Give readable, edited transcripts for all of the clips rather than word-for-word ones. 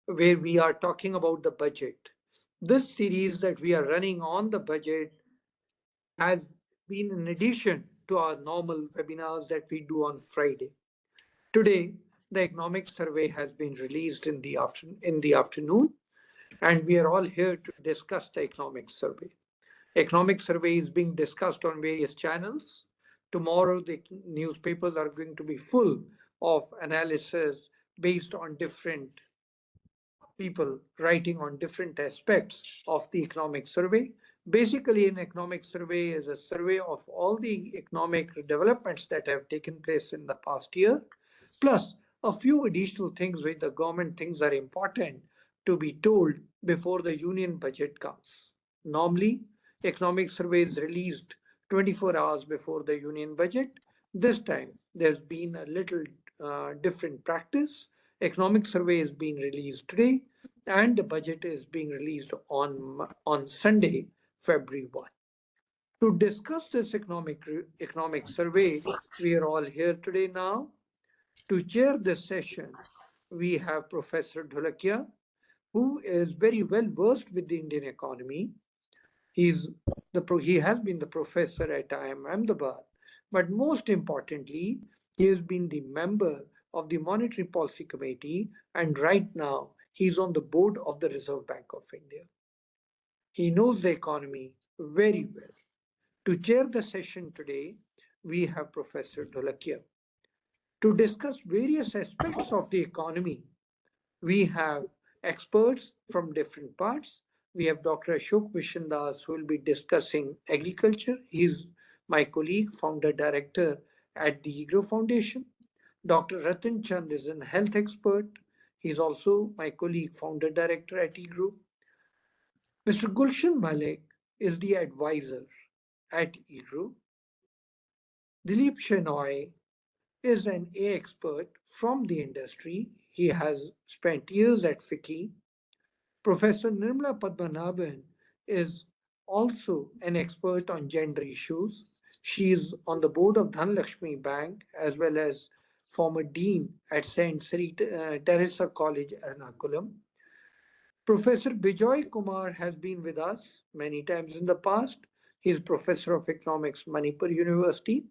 where we are talking about the budget. This series that we are running on the budget has been in addition to our normal webinars that we do on Friday. Today, the economic survey has been released in the afternoon, and we are all here to discuss the economic survey. Economic survey is being discussed on various channels. Tomorrow, the newspapers are going to be full of analysis based on different people writing on different aspects of the economic survey. Basically, an economic survey is a survey of all the economic developments that have taken place in the past year, plus a few additional things which the government thinks are important to be told before the union budget comes. Normally, economic survey is released 24 hours before the union budget. This time, there's been a little different practice. Economic survey is being released today, and the budget is being released on Sunday, February 1. To discuss this economic survey, we are all here today now. To chair this session, we have Professor Dholakia, who is very well versed with the Indian economy. He has been the professor at IIM Ahmedabad, but most importantly, he has been the member of the Monetary Policy Committee, and right now he's on the board of the Reserve Bank of India. He knows the economy very well. To chair the session today, we have Professor Dholakia. To discuss various aspects of the economy, we have experts from different parts. We have Dr. Ashok Vishandass, who will be discussing agriculture. He's my colleague, founder director at the EGROW Foundation. Dr. Rattan Chand is a health expert. He's also my colleague, founder director at EGROW. Mr. Gulshan Malik is the advisor at EGROW. Dilip Chenoy is an A expert from the industry. He has spent years at FICCI. Professor Nirmala Padmanabhan is also an expert on gender issues. She is on the board of Dhanlakshmi Bank as well as former dean at St. Teresa College, Ernakulam. Professor Bijoykumar has been with us many times in the past. He is professor of economics, Manipur University.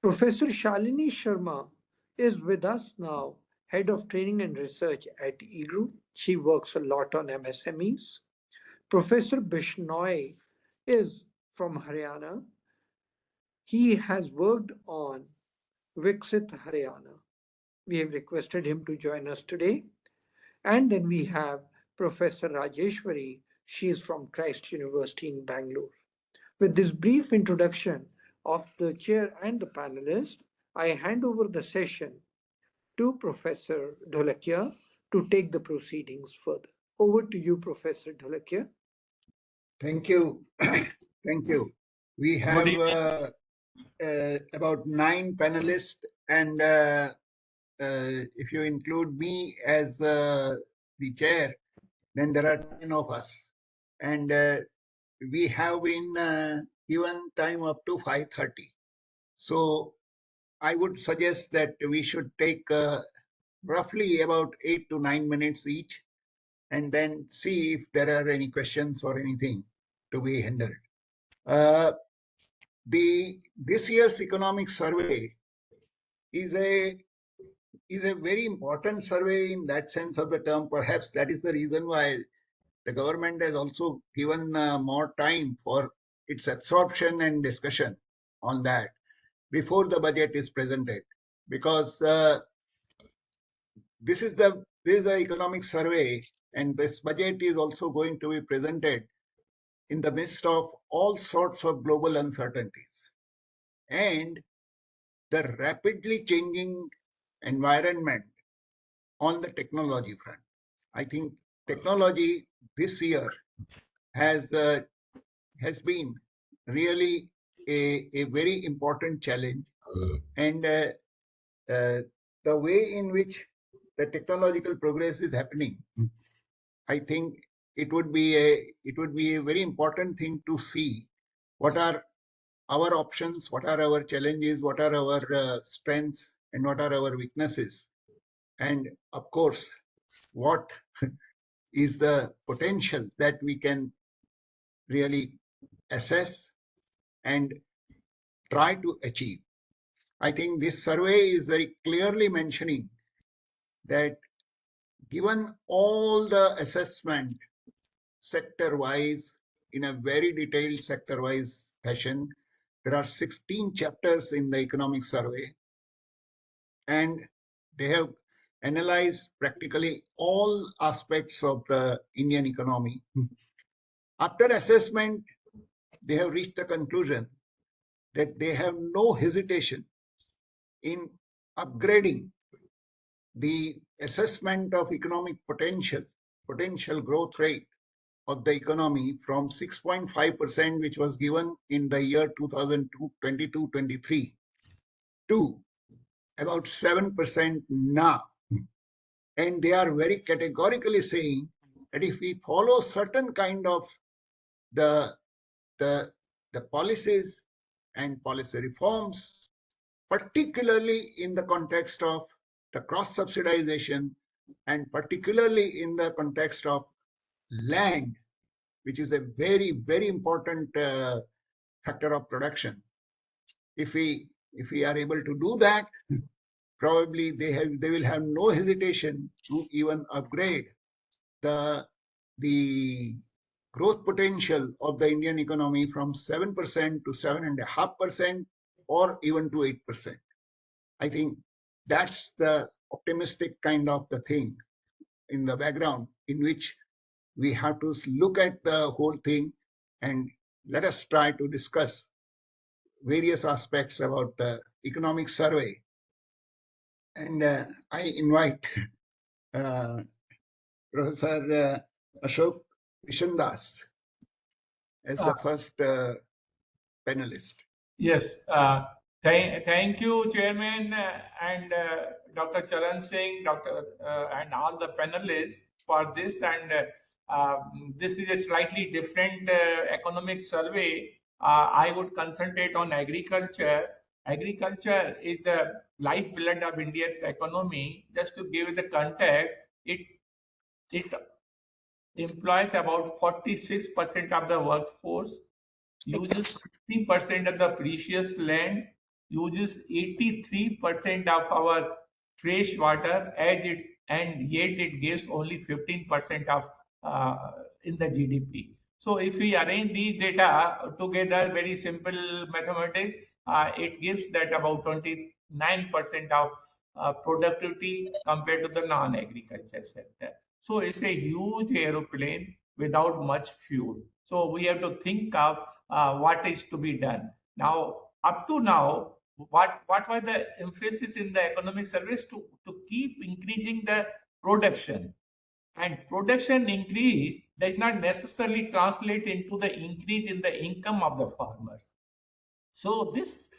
Professor Shalini Sharma is with us now, Head of Training and Research at EGROW. She works a lot on MSMEs. Professor Chenoy is from Haryana. He has worked on Viksit Haryana. We have requested him to join us today. And then we have Professor Rajeshwari. She is from Christ University in Bangalore. With this brief introduction of the chair and the panelists, I hand over the session to Professor Dholakia to take the proceedings further. Over to you, Professor Dholakia. Thank you. Thank you. We have about 9 panelists, and if you include me as the chair, then there are 10 of us. And we have been given time up to 5:30. So I would suggest that we should take roughly about 8 to 9 minutes each, and then see if there are any questions or anything to be handled. This year's economic survey is a very important survey in that sense of the term. Perhaps that is the reason why the government has also given more time for its absorption and discussion on that before the budget is presented, because this is the economic survey, and this budget is also going to be presented in the midst of all sorts of global uncertainties and the rapidly changing environment on the technology front. I think technology this year has been really a very important challenge, and the way in which the technological progress is happening, I think it would be a very important thing to see what are our options, what are our challenges, what are our strengths, and what are our weaknesses, And of course, what is the potential that we can really assess and try to achieve. I think this survey is very clearly mentioning that given all the assessment sector-wise in a very detailed sector-wise fashion, there are 16 chapters in the economic survey, and they have analyzed practically all aspects of the Indian economy. After assessment, they have reached the conclusion that they have no hesitation in upgrading the assessment of economic potential growth rate of the economy from 6.5%, which was given in the year 2022-23, to about 7% now. And they are very categorically saying that if we follow certain kind of the policies and policy reforms, particularly in the context of the cross subsidization, and particularly in the context of land, which is a very, very important factor of production. If we are able to do that, probably they will have no hesitation to even upgrade the growth potential of the Indian economy from 7% to 7.5%, or even to 8%. I think that's the optimistic kind of the thing in the background, in which we have to look at the whole thing, and let us try to discuss various aspects about the economic survey. And I invite Professor Ashok Vishandass as the first panelist. Yes, thank you, Chairman, and Dr. Charan Singh, and all the panelists for this. And this is a slightly different economic survey. I would concentrate on agriculture. Agriculture is the lifeblood of India's economy. Just to give the context, it employs about 46% of the workforce, uses 60% of the precious land, uses 83% of our fresh water, and yet it gives only 15% of in the GDP. So if we arrange these data together, very simple mathematics, it gives that about 29% of productivity compared to the non-agriculture sector. So it's a huge aeroplane without much fuel. So we have to think of what is to be done. Now, up to now, what was the emphasis in the economic service to keep increasing the production? And production increase does not necessarily translate into the increase in the income of the farmers. So this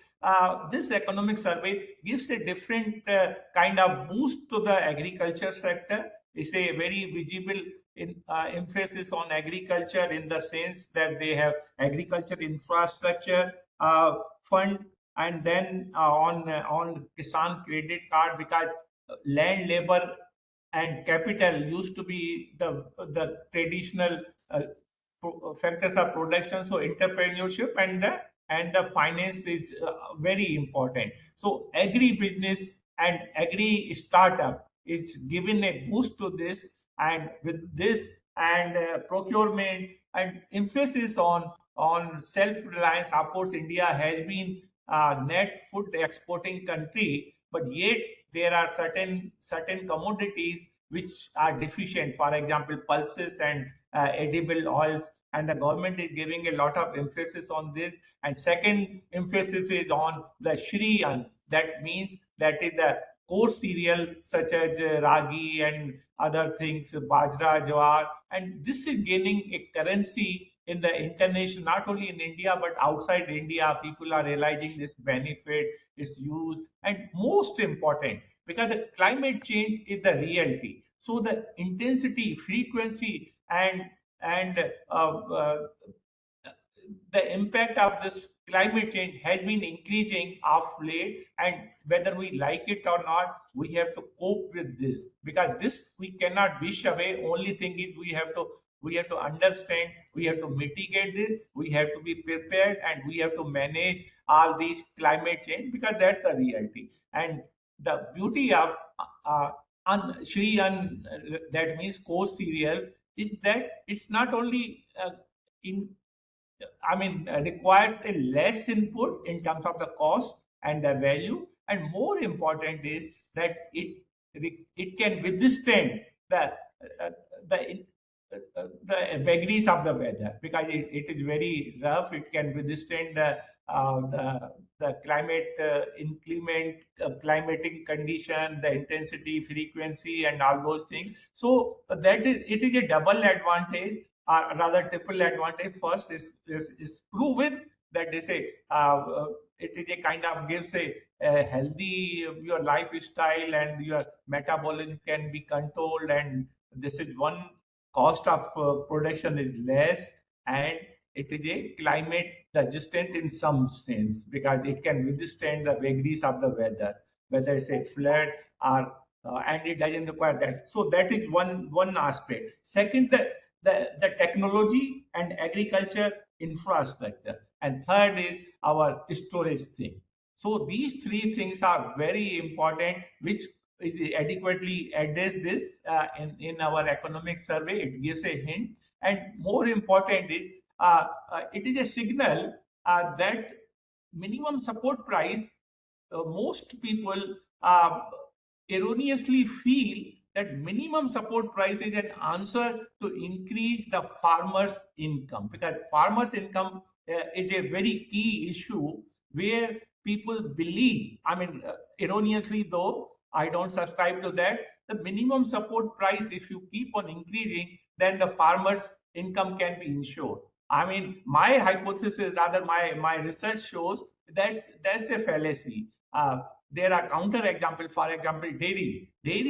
economic survey gives a different kind of boost to the agriculture sector. It's a very visible emphasis on agriculture, in the sense that they have agriculture infrastructure fund, and then on Kisan credit card, because land, labor, and capital used to be the traditional factors of production. So entrepreneurship and the finance is very important. So agri business and agri startup is given a boost to this, and with this and procurement and emphasis on self reliance. Of course, India has been net food exporting country, but yet there are certain commodities which are deficient. For example, pulses and edible oils, and the government is giving a lot of emphasis on this. And second emphasis is on the Shri. That means that is the coarse cereal such as ragi and other things, bajra, jawar, and this is gaining a currency in the international, not only in India but outside India. People are realizing this benefit, its use, and most important, because the climate change is the reality. So the intensity, frequency, and the impact of this climate change has been increasing of late, and whether we like it or not, we have to cope with this, because this we cannot wish away. Only thing is we have to understand, we have to mitigate this, we have to be prepared, and we have to manage all these climate change, because that's the reality. And the beauty of Shri and that means course serial is that it's not only in requires a less input in terms of the cost and the value, and more important is that it can withstand uh, the the vagaries of the weather, because it is very rough. It can withstand the climate inclement climatic condition, the intensity, frequency, and all those things. So that is, it is a double advantage, or rather triple advantage. First is proven that they say it is a kind of gives a healthy your lifestyle, and your metabolism can be controlled, and this is one, cost of production is less, and it is a climate resistant in some sense, because it can withstand the vagaries of the weather, whether it's a flood or and it doesn't require that. So that is one aspect. Second, the technology and agriculture infrastructure, and third is our storage thing. So these three things are very important, which is adequately address this in our economic survey. It gives a hint, and more important is it is a signal that minimum support price, most people erroneously feel that minimum support price is an answer to increase the farmer's income, because farmer's income is a very key issue, where people believe, erroneously though, I don't subscribe to that. The minimum support price, if you keep on increasing, then the farmer's income can be ensured. My hypothesis is, rather my research shows that's a fallacy. There are counter examples. For example, dairy. There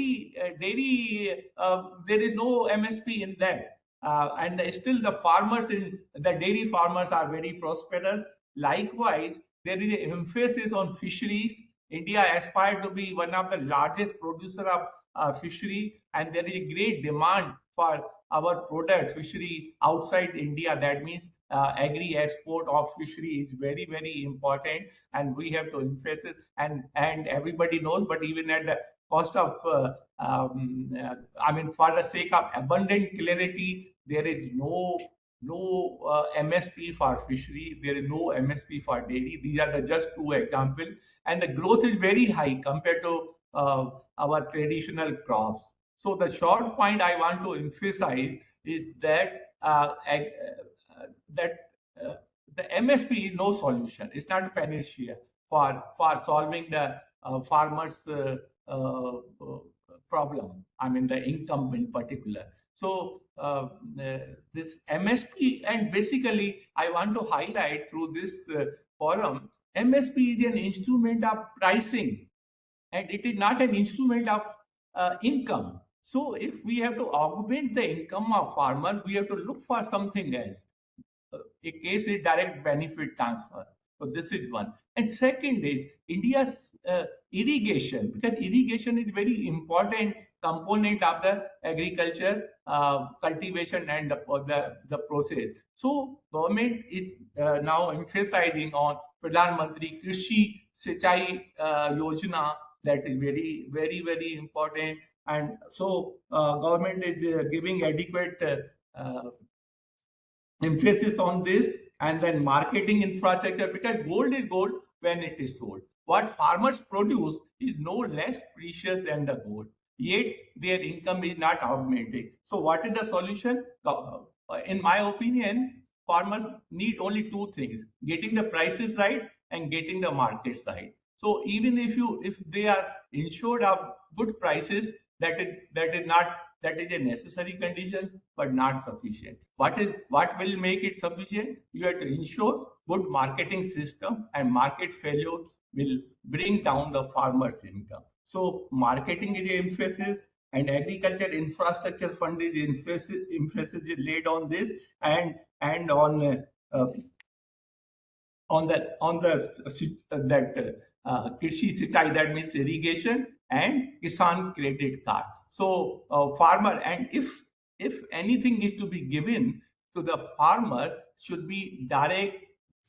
is no MSP in that, and still the farmers in the dairy farmers are very prosperous. Likewise, there is an emphasis on fisheries. India aspired to be one of the largest producer of fishery, and there is a great demand for our products, fishery outside India. That means agri export of fishery is very, very important, and we have to emphasize. And everybody knows, but even at the cost of, for the sake of abundant clarity, there is no MSP for fishery. There is no MSP for dairy. These are the just two examples, and the growth is very high compared to our traditional crops. So the short point I want to emphasize is that that the MSP is no solution. It's not a panacea for solving the farmers' problem. The income in particular. So this MSP, and basically I want to highlight through this forum, MSP is an instrument of pricing, and it is not an instrument of income. So if we have to augment the income of farmer, we have to look for something else. A case is direct benefit transfer. So this is one. And second is India's irrigation, because irrigation is very important component of the agriculture cultivation and the process. So government is now emphasizing on Pradhan Mantri Krishi Sinchai Yojana. That is very, very, very important. And so government is giving adequate emphasis on this, and then marketing infrastructure, because gold is gold when it is sold. What farmers produce is no less precious than the gold, yet their income is not augmented. So what is the solution? In my opinion, farmers need only two things: getting the prices right and getting the markets right. So even if they are insured of good prices, that is a necessary condition, but not sufficient. What will make it sufficient? You have to ensure good marketing system, and market failure will bring down the farmer's income. So marketing is the emphasis, and agriculture infrastructure fund is emphasis is laid on this, and on on the that Krishi Sichai, that means irrigation, and Kisan credit card. So farmer, and if anything is to be given to the farmer, should be direct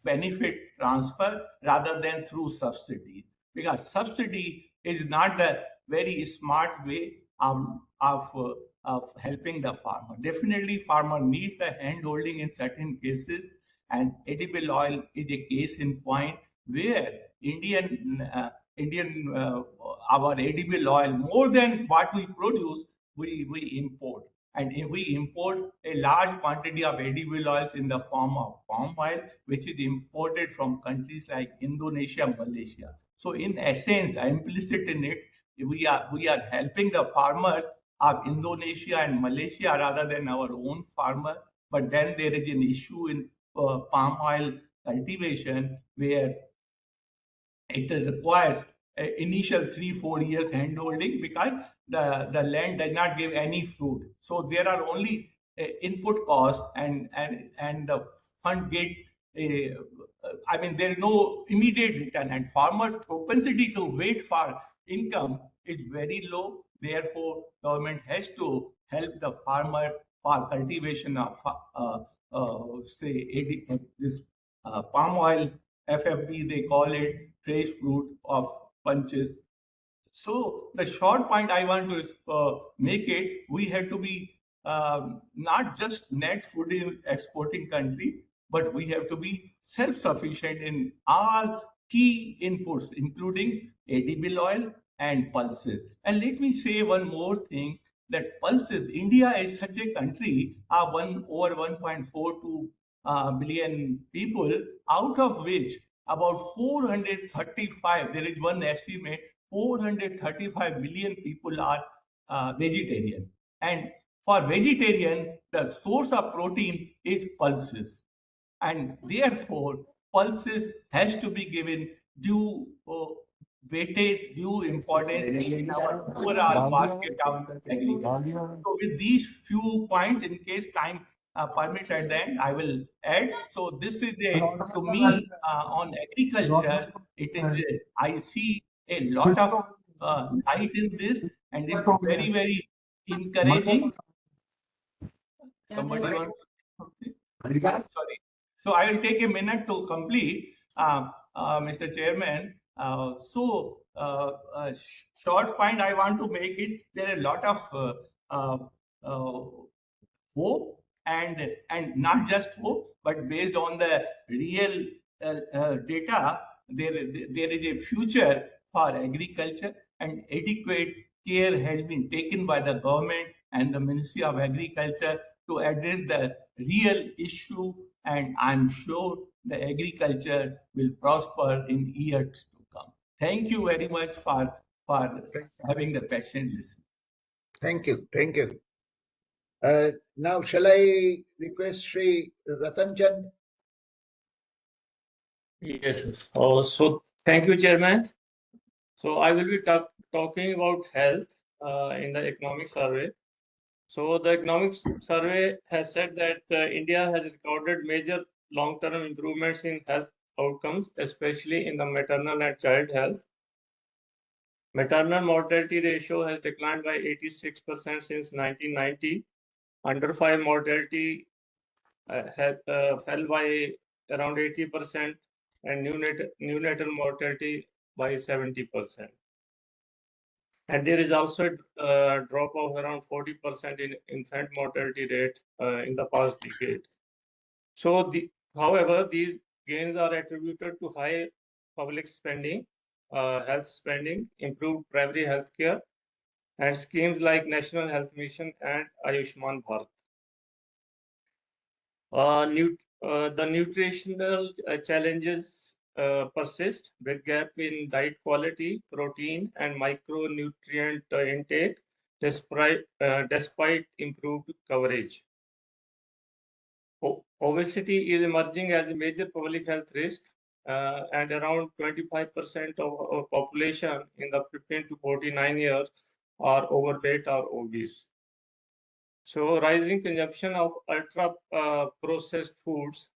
benefit transfer rather than through subsidy, because subsidy is not the very smart way of helping the farmer. Definitely, farmer needs the hand holding in certain cases, and edible oil is a case in point where Indian our edible oil, more than what we produce, we import. And if we import a large quantity of edible oils in the form of palm oil, which is imported from countries like Indonesia, Malaysia. So in essence, implicit in it, we are helping the farmers of Indonesia and Malaysia rather than our own farmer. But then there is an issue in palm oil cultivation where it requires initial 3-4 years hand holding, because the land does not give any fruit. So there are only input costs, and the fund get I mean, there is no immediate return, and farmers' propensity to wait for income is very low. Therefore, government has to help the farmers for cultivation of this palm oil, FFB they call it, fresh fruit of bunches. So the short point I want to make it, we have to be not just net food in exporting country, but we have to be self-sufficient in all key inputs, including edible oil and pulses. And let me say one more thing, that pulses, India is such a country of over 1.42 billion people, out of which about 435, there is one estimate, 435 million people are vegetarian. And for vegetarian, the source of protein is pulses. And therefore, pulses has to be given due weightage, due importance in our overall basket of agriculture. So with these few points, in case time permits at the end, I will add. So this is to me, on agriculture, it is I see a lot of light in this, and it's very, very encouraging. Somebody wants something? Sorry. So I will take a minute to complete, Mr. Chairman. Short point I want to make is, there are a lot of uh, uh, hope, and not just hope, but based on the real data, there is a future for agriculture, and adequate care has been taken by the government and the Ministry of Agriculture to address the real issue, and I'm sure the agriculture will prosper in years to come. Thank you very much for having the patient listen. Thank you. Thank you. Now, shall I request Sri Rattan? Yes. So thank you, Chairman. So I will be talking about health in the economic survey. So the economic survey has said that India has recorded major long-term improvements in health outcomes, especially in the maternal and child health. Maternal mortality ratio has declined by 86% since 1990. Under 5 mortality fell by around 80%, and neonatal mortality by 70%. And there is also a drop of around 40% in infant mortality rate in the past decade. So, however, these gains are attributed to high public spending, health spending, improved primary health care, and schemes like National Health Mission and Ayushman Bharat. The nutritional challenges persist, with gap in diet quality, protein, and micronutrient intake, despite improved coverage. Obesity is emerging as a major public health risk, and around 25% of our population in the 15 to 49 years are overweight or obese. So rising consumption of ultra processed foods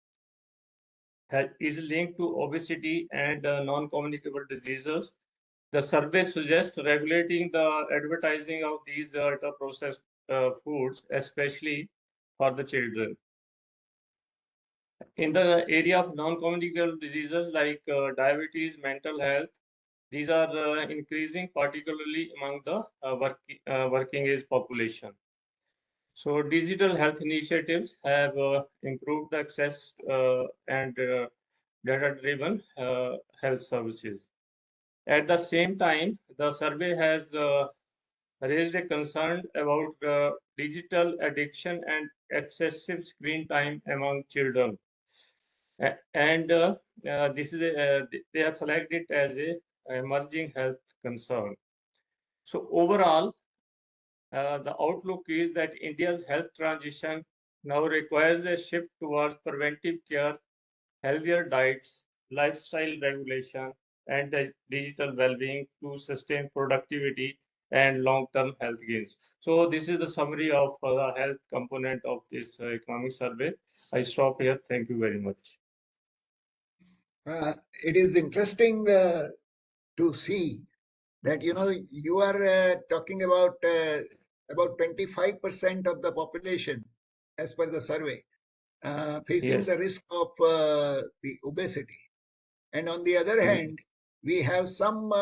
is linked to obesity and non-communicable diseases. The survey suggests regulating the advertising of these ultra-processed foods, especially for the children. In the area of non-communicable diseases like diabetes, mental health, these are increasing, particularly among the working age population. So digital health initiatives have improved access and data-driven health services. At the same time, the survey has raised a concern about digital addiction and excessive screen time among children. And this is they have flagged it as a emerging health concern. So overall, the outlook is that India's health transition now requires a shift towards preventive care, healthier diets, lifestyle regulation, and digital well-being to sustain productivity and long-term health gains. So this is the summary of the health component of this economic survey. I stop here. Thank you very much. It is interesting to see that you are talking about 25% of the population, as per the survey, facing the risk of the obesity, and on the other hand, we have some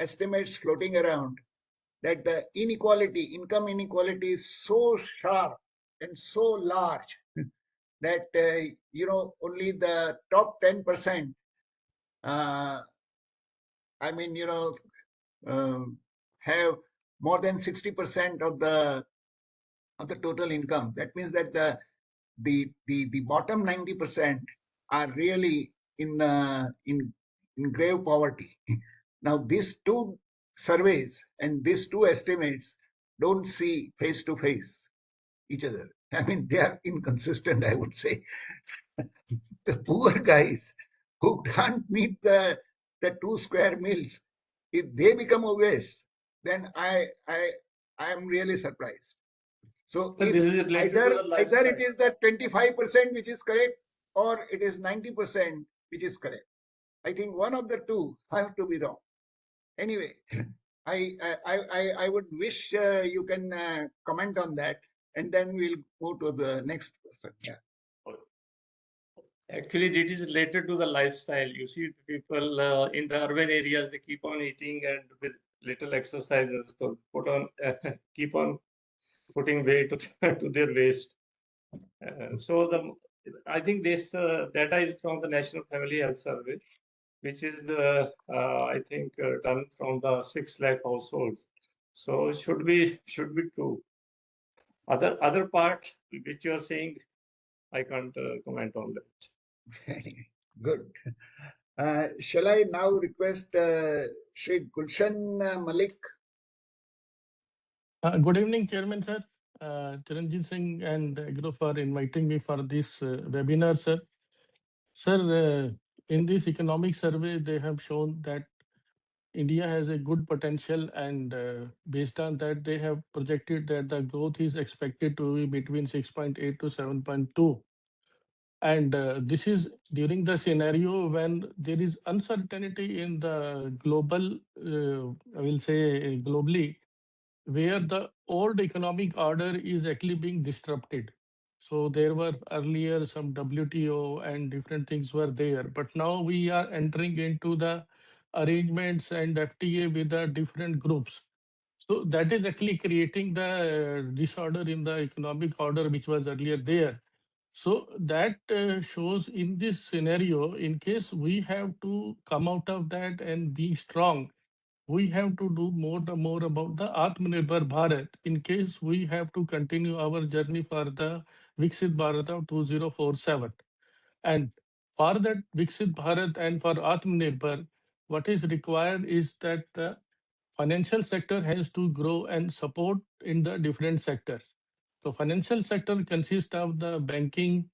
estimates floating around that the income inequality is so sharp and so large that only the top 10%, have more than 60% of the total income. That means that the bottom 90% are really in grave poverty. Now, these two surveys and these two estimates don't see face to face each other. I mean, they are inconsistent, I would say. The poor guys who can't meet the 2 square meals, if they become obese, then I am really surprised. So But if this is related to the either lifestyle. it is the 25% which is correct, or it is 90% which is correct. I think one of the two have to be wrong. Anyway, I would wish you can comment on that, and then we'll go to the next person. Yeah. Actually, it is related to the lifestyle. You see, people in the urban areas, they keep on eating and with little exercises, so keep on putting weight to their waist. I think this data is from the National Family Health Survey, which is I think done from the 6 lakh households. So it should be true. Other part which you are saying, I can't comment on that. Good. Shall I now request Shri Gulshan Malik? Good evening, Chairman, sir. Chiranjeev Singh and EGROW for inviting me for this webinar, sir. Sir, in this economic survey, they have shown that India has a good potential, and based on that, they have projected that the growth is expected to be between 6.8 to 7.2. And this is during the scenario when there is uncertainty in the global, I will say globally, where the old economic order is actually being disrupted. So there were earlier some WTO and different things were there, but now we are entering into the arrangements and FTA with the different groups. So that is actually creating the disorder in the economic order which was earlier there. So that shows in this scenario, in case we have to come out of that and be strong, we have to do more about the Atmanirbhar Bharat in case we have to continue our journey for the Viksit Bharat of 2047. And for that Viksit Bharat and for Atmanirbhar, what is required is that the financial sector has to grow and support in the different sectors. So financial sector consists of the banking,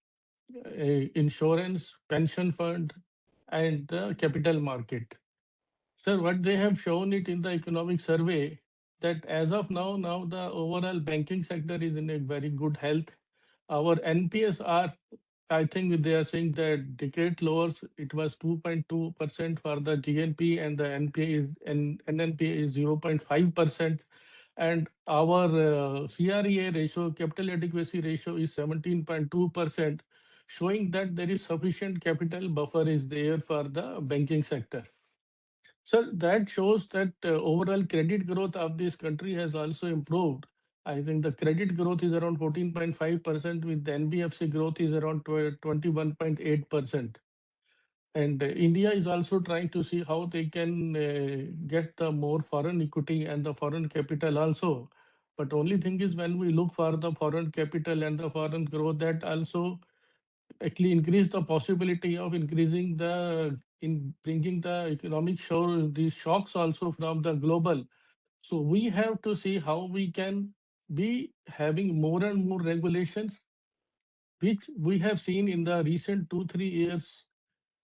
insurance, pension fund, and the capital market. Sir, what they have shown it in the economic survey that as of now the overall banking sector is in a very good health. Our NPS are I think they are saying that decade lows, it was 2.2% for the GNP and the NPA is and NNPA is 0.5%. And our CREA ratio, capital adequacy ratio is 17.2%, showing that there is sufficient capital buffer is there for the banking sector. So that shows that overall credit growth of this country has also improved. I think the credit growth is around 14.5%, with the NBFC growth is around 21.8%. And India is also trying to see how they can get the more foreign equity and the foreign capital also. But only thing is, when we look for the foreign capital and the foreign growth, that also actually increase the possibility of increasing in bringing the economic these shocks also from the global. So we have to see how we can be having more and more regulations, which we have seen in the recent 2-3 years.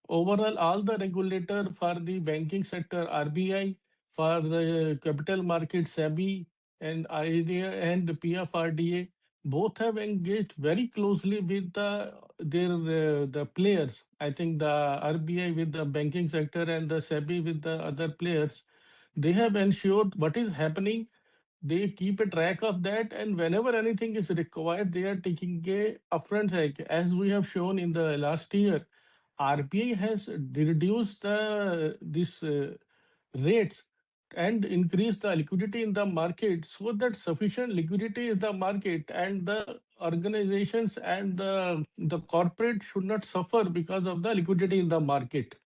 Overall, all the regulator for the banking sector, RBI, for the capital market, SEBI, and IDA and the PFRDA, both have engaged very closely with the players. I think the RBI with the banking sector and the SEBI with the other players, they have ensured what is happening. They keep a track of that, and whenever anything is required, they are taking a upfront hike. As we have shown in the last year, RBI has reduced this rates and increased the liquidity in the market, so that sufficient liquidity in the market and the organizations and the corporate should not suffer because of the liquidity in the market.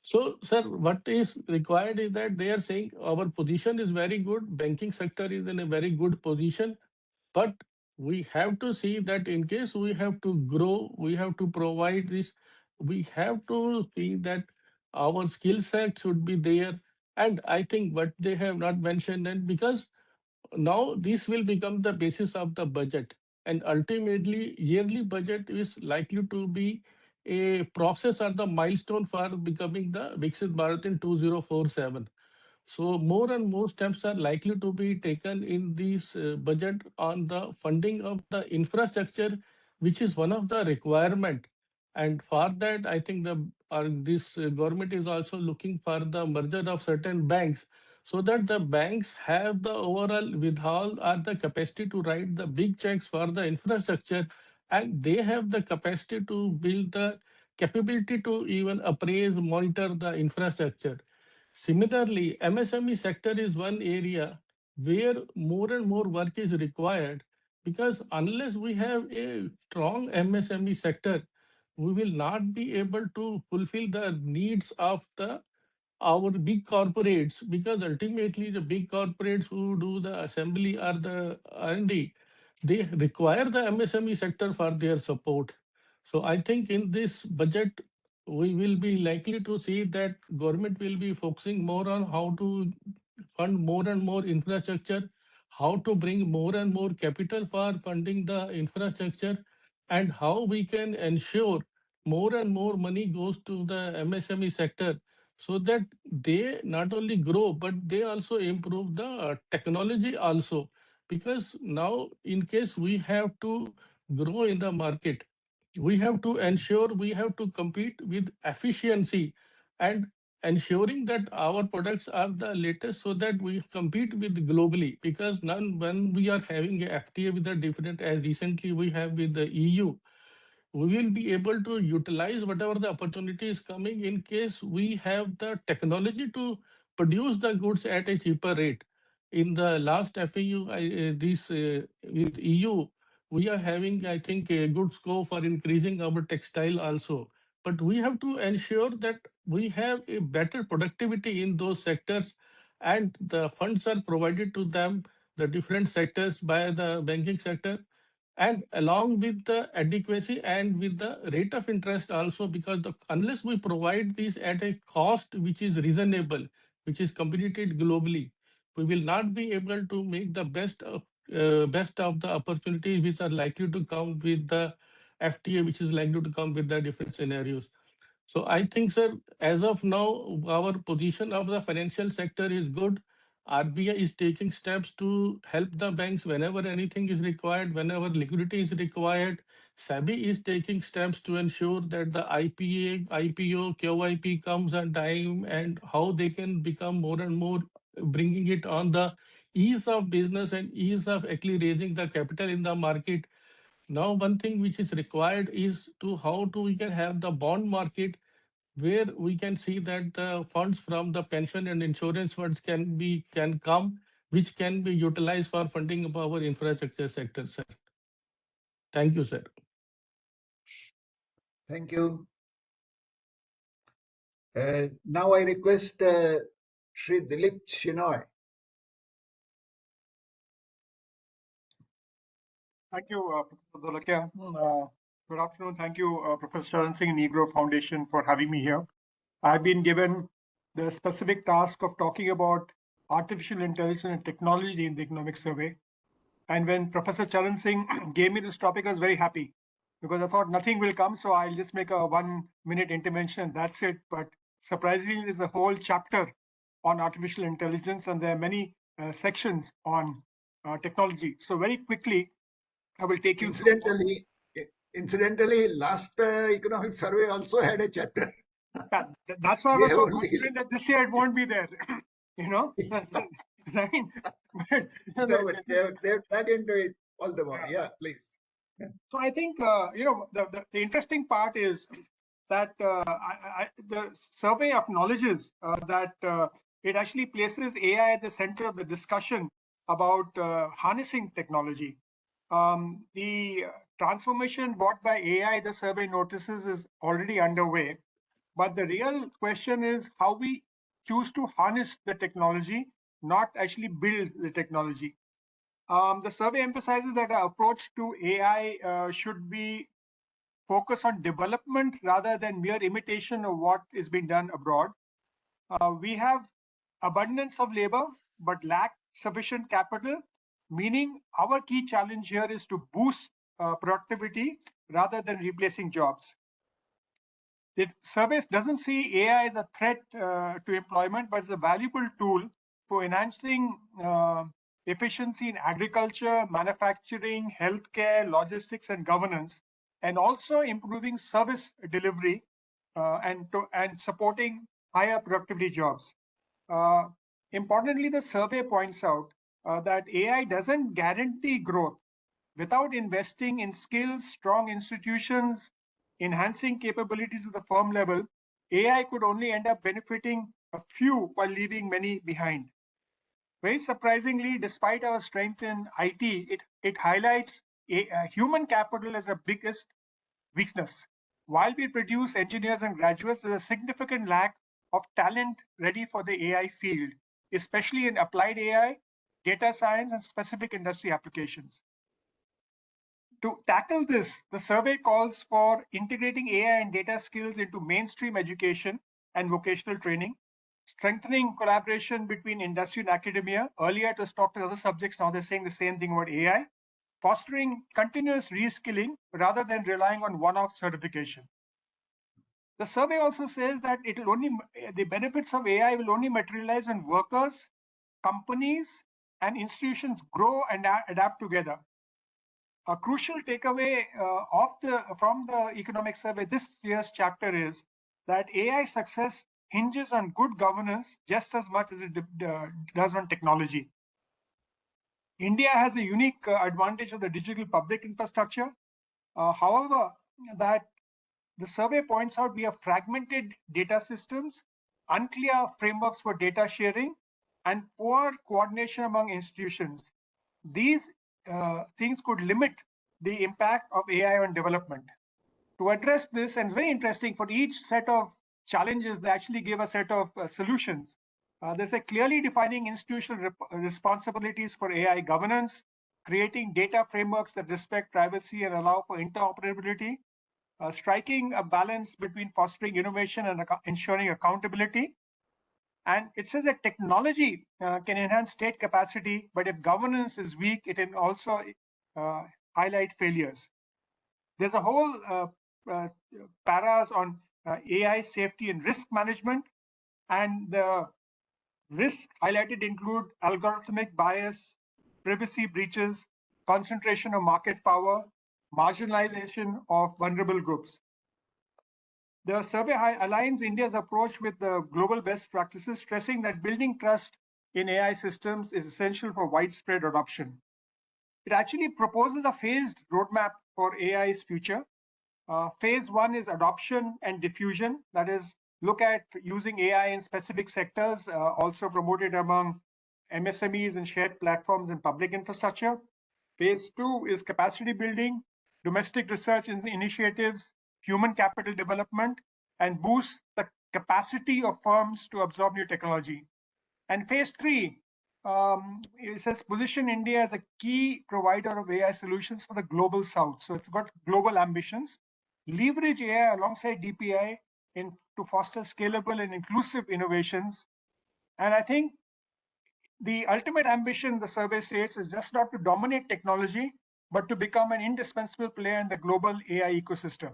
So, sir, what is required is that they are saying our position is very good. Banking sector is in a very good position, but we have to see that in case we have to grow, we have to provide this, we have to see that our skill set should be there. And I think what they have not mentioned, and because now this will become the basis of the budget, and ultimately yearly budget is likely to be a process or the milestone for becoming the Viksit Bharat in 2047. So more and more steps are likely to be taken in this budget on the funding of the infrastructure, which is one of the requirement. And for that, I think this government is also looking for the merger of certain banks, so that the banks have the overall withhold or the capacity to write the big checks for the infrastructure, and they have the capacity to build the capability to even appraise, monitor the infrastructure. Similarly, MSME sector is one area where more and more work is required, because unless we have a strong MSME sector, we will not be able to fulfill the needs of our big corporates, because ultimately the big corporates who do the assembly or the R&D, they require the MSME sector for their support. So I think in this budget, we will be likely to see that government will be focusing more on how to fund more and more infrastructure, how to bring more and more capital for funding the infrastructure, and how we can ensure more and more money goes to the MSME sector, so that they not only grow, but they also improve the technology also. Because now, in case we have to grow in the market, we have to ensure we have to compete with efficiency and ensuring that our products are the latest, so that we compete with globally. Because when we are having a FTA with the different, as recently we have with the EU, we will be able to utilize whatever the opportunity is coming, in case we have the technology to produce the goods at a cheaper rate. In the last FAU, with EU, we are having, I think, a good scope for increasing our textile also. But we have to ensure that we have a better productivity in those sectors, and the funds are provided to them, the different sectors, by the banking sector, and along with the adequacy and with the rate of interest also. Because unless we provide this at a cost which is reasonable, which is competitive globally, we will not be able to make the best of the opportunities which are likely to come with the FTA, which is likely to come with the different scenarios. So I think, sir, as of now, our position of the financial sector is good. RBI is taking steps to help the banks whenever anything is required, whenever liquidity is required. SEBI is taking steps to ensure that the IPA, IPO, QIP comes on time, and how they can become more and more, bringing it on the ease of business and ease of actually raising the capital in the market. Now, one thing which is required is to how to we can have the bond market, where we can see that the funds from the pension and insurance funds can come, which can be utilized for funding of our infrastructure sector, sir. Thank you, sir. Thank you. Now I request Shri Dilip Chenoy. Thank you, Professor Dholakia. Good afternoon. Thank you, Professor Singh and EGROW Foundation for having me here. I've been given the specific task of talking about artificial intelligence and technology in the economic survey. And when Professor Charan Singh gave me this topic, I was very happy because I thought nothing will come. So I'll just make a 1-minute intervention. That's it. But surprisingly, there's a whole chapter on artificial intelligence, and there are many sections on technology. So very quickly, I will take you Incidentally, last economic survey also had a chapter. That's why I was so confident that this year it won't be there. You know, right? They've dug into it all the more. Yeah, please. So I think the interesting part is that the survey acknowledges that it actually places AI at the center of the discussion about harnessing technology. The transformation brought by AI, the survey notices, is already underway. But the real question is how we choose to harness the technology, not actually build the technology. The survey emphasizes that our approach to AI should be focused on development rather than mere imitation of what is being done abroad. We have abundance of labor, but lack sufficient capital, meaning our key challenge here is to boost productivity rather than replacing jobs. The survey doesn't see AI as a threat to employment, but as a valuable tool for enhancing efficiency in agriculture, manufacturing, healthcare, logistics, and governance, and also improving service delivery and supporting higher productivity jobs. Importantly, the survey points out that AI doesn't guarantee growth. Without investing in skills, strong institutions, enhancing capabilities at the firm level, AI could only end up benefiting a few while leaving many behind. Very surprisingly, despite our strength in IT, it highlights human capital as the biggest weakness. While we produce engineers and graduates, there's a significant lack of talent ready for the AI field, especially in applied AI, data science, and specific industry applications. To tackle this, the survey calls for integrating AI and data skills into mainstream education and vocational training, strengthening collaboration between industry and academia. Earlier it was talked to other subjects, now they're saying the same thing about AI, fostering continuous reskilling rather than relying on one-off certification. The survey also says that the benefits of AI will only materialize when workers, companies, and institutions grow and adapt together. A crucial takeaway from the economic survey this year's chapter is that AI success hinges on good governance just as much as it does on technology. India has a unique advantage of the digital public infrastructure. However, that the survey points out we have fragmented data systems, unclear frameworks for data sharing, and poor coordination among institutions. These things could limit the impact of AI on development. To address this, and it's very interesting, for each set of challenges, they actually give a set of solutions. There's a clearly defining institutional responsibilities for AI governance, creating data frameworks that respect privacy and allow for interoperability, striking a balance between fostering innovation and ensuring accountability. And it says that technology can enhance state capacity, but if governance is weak, it can also highlight failures. There's a whole paras on AI safety and risk management, and the Risks highlighted include algorithmic bias, privacy breaches, concentration of market power, marginalization of vulnerable groups. The survey aligns India's approach with the global best practices, stressing that building trust in AI systems is essential for widespread adoption. It actually proposes a phased roadmap for AI's future. Phase one is adoption and diffusion. That is, look at using AI in specific sectors, also promoted among MSMEs and shared platforms and public infrastructure. Phase two is capacity building, domestic research initiatives, human capital development, and boost the capacity of firms to absorb new technology. And phase three, it says position India as a key provider of AI solutions for the global south. So it's got global ambitions. Leverage AI alongside DPI to foster scalable and inclusive innovations. And I think the ultimate ambition, the survey states, is just not to dominate technology, but to become an indispensable player in the global AI ecosystem.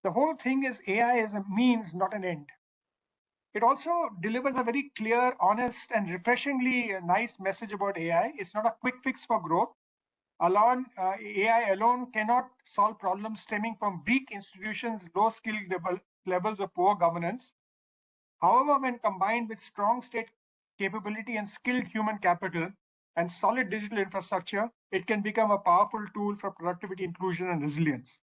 The whole thing is AI as a means, not an end. It also delivers a very clear, honest, and refreshingly nice message about AI. It's not a quick fix for growth. AI alone cannot solve problems stemming from weak institutions, low skill levels of poor governance. However, when combined with strong state capability and skilled human capital and solid digital infrastructure, it can become a powerful tool for productivity, inclusion, and resilience.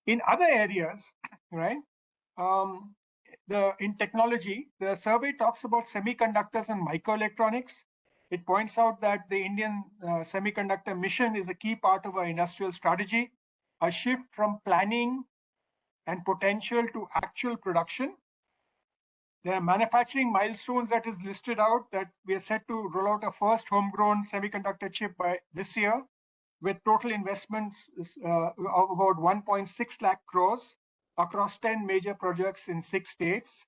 In other areas, right, in technology, the survey talks about semiconductors and microelectronics. It points out that the Indian semiconductor mission is a key part of our industrial strategy, a shift from planning and potential to actual production. There are manufacturing milestones that is listed out that we are set to roll out a first homegrown semiconductor chip by this year, with total investments of about 1.6 lakh crores across 10 major projects in 6 states.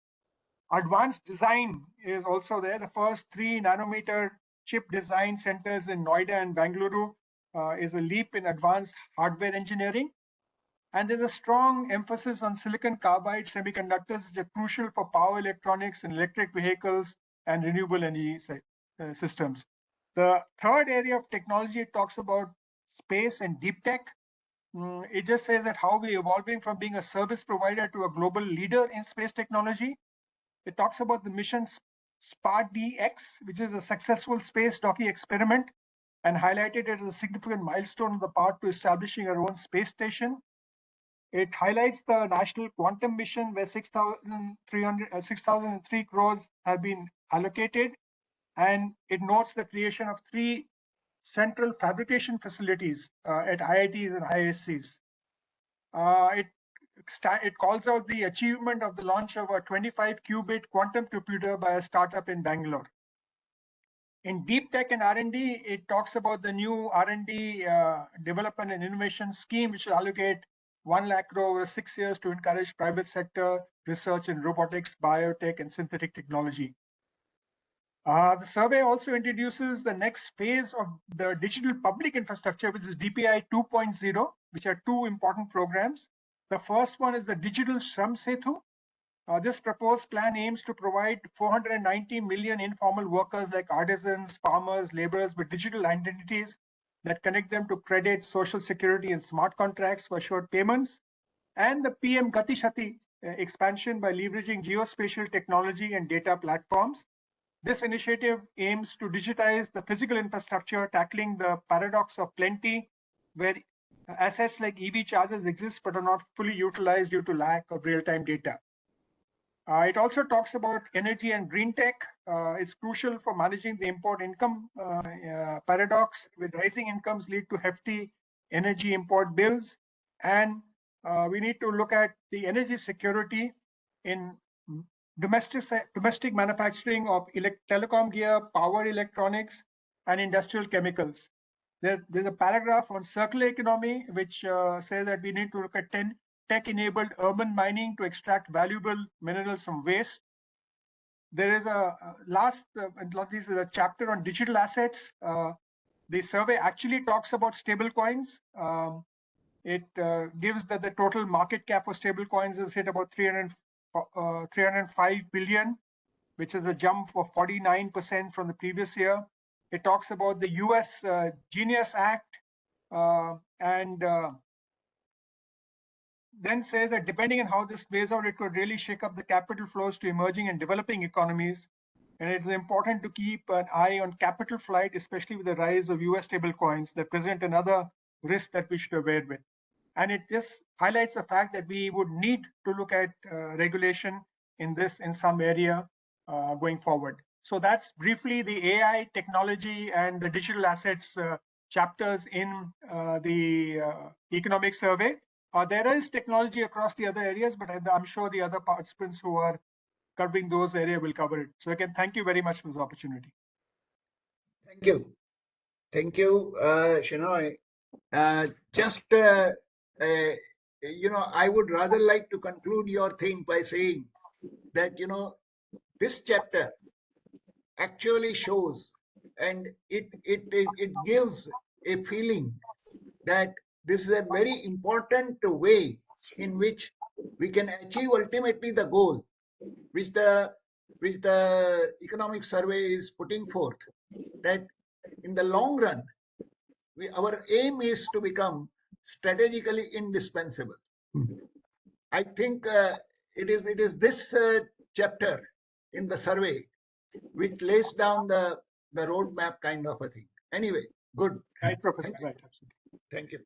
Advanced design is also there. The first 3 nanometer chip design centers in Noida and Bangalore is a leap in advanced hardware engineering. And there's a strong emphasis on silicon carbide semiconductors, which are crucial for power electronics and electric vehicles and renewable energy systems. The third area of technology, it talks about space and deep tech. It just says that how we're evolving from being a service provider to a global leader in space technology. It talks about the mission SPA-DX, which is a successful space docking experiment, and highlighted it as a significant milestone on the path to establishing our own space station. It highlights the National Quantum Mission, where 6,003 crores have been allocated, and it notes the creation of 3 central fabrication facilities at IITs and ISCs. It calls out the achievement of the launch of a 25-qubit quantum computer by a startup in Bangalore. In deep tech and R&D, it talks about the new R&D development and innovation scheme, which will allocate 1 lakh crore over 6 years to encourage private sector research in robotics, biotech, and synthetic technology. The survey also introduces the next phase of the digital public infrastructure, which is DPI 2.0, which are 2 important programs. The first one is the Digital Shram Setu. This proposed plan aims to provide 490 million informal workers like artisans, farmers, laborers with digital identities that connect them to credit, social security, and smart contracts for assured payments. And the PM Gati Shakti expansion by leveraging geospatial technology and data platforms. This initiative aims to digitize the physical infrastructure, tackling the paradox of plenty, where assets like EV chargers exist but are not fully utilized due to lack of real-time data. It also talks about energy and green tech. It's crucial for managing the import income paradox, with rising incomes lead to hefty energy import bills. And we need to look at the energy security in domestic manufacturing of telecom gear, power electronics, and industrial chemicals. There's a paragraph on circular economy, which says that we need to look at tech-enabled urban mining to extract valuable minerals from waste. There is a this is a chapter on digital assets. The survey actually talks about stable coins. It gives that the total market cap for stable coins is hit about 305 billion. which is a jump of 49% from the previous year. It talks about the US Genius Act and then says that depending on how this plays out, it could really shake up the capital flows to emerging and developing economies. And it's important to keep an eye on capital flight, especially with the rise of US stablecoins that present another risk that we should be aware with. And it just highlights the fact that we would need to look at regulation in some area going forward. So that's briefly the AI technology and the digital assets chapters in the economic survey. There is technology across the other areas, but I'm sure the other participants who are covering those areas will cover it. So again, thank you very much for this opportunity. Thank you. Thank you, Chenoy. I would rather like to conclude your thing by saying that, this chapter actually shows and it gives a feeling that this is a very important way in which we can achieve ultimately the goal which the economic survey is putting forth, that in the long run our aim is to become strategically indispensable. I think it is this chapter in the survey which lays down the roadmap kind of a thing. Anyway, good. Right, Professor. Right, absolutely. Thank you.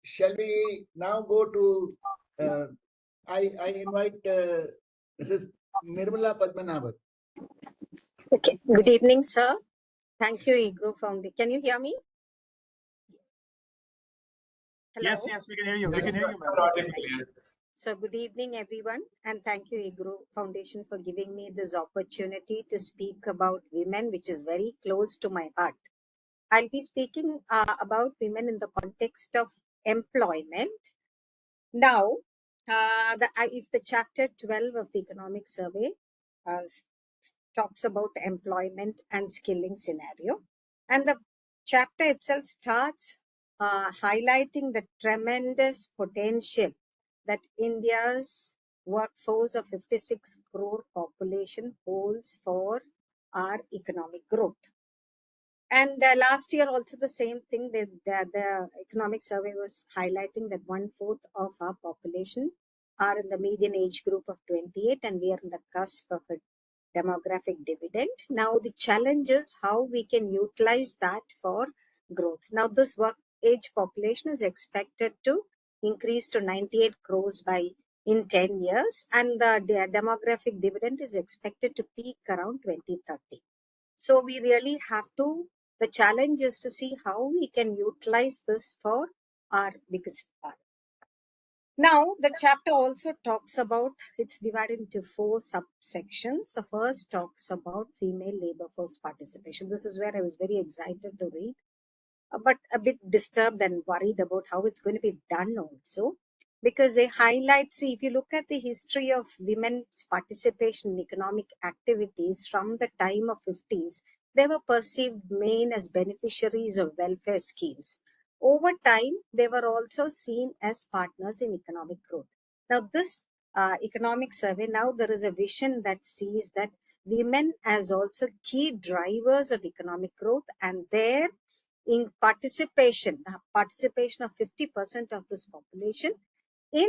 Shall we now go to, I invite Mrs. Nirmala Padmanabhan. Okay, good evening, sir. Thank you, EGROW Foundation. Can you hear me? Hello? Yes, we can hear you. We can hear you, ma'am. So good evening, everyone, and thank you, EGROW Foundation, for giving me this opportunity to speak about women, which is very close to my heart. I'll be speaking about women in the context of employment. Now, if the chapter 12 of the economic survey talks about employment and skilling scenario, and the chapter itself starts highlighting the tremendous potential that India's workforce of 56 crore population holds for our economic growth. And last year also the same thing, the economic survey was highlighting that 1/4 of our population are in the median age group of 28, and we are in the cusp of a demographic dividend. Now the challenge is how we can utilize that for growth. Now this work age population is expected to increase to 98 crores in 10 years, and the demographic dividend is expected to peak around 2030. So we really have to, the challenge is to see how we can utilize this for our biggest part. Now, the chapter also talks about, it's divided into 4 subsections. The first talks about female labor force participation. This is where I was very excited to read, but a bit disturbed and worried about how it's going to be done also. Because they highlight, see, if you look at the history of women's participation in economic activities from the time of 50s, they were perceived main as beneficiaries of welfare schemes. Over time, they were also seen as partners in economic growth. Now, this economic survey, now there is a vision that sees that women as also key drivers of economic growth, and their participation of 50% of this population in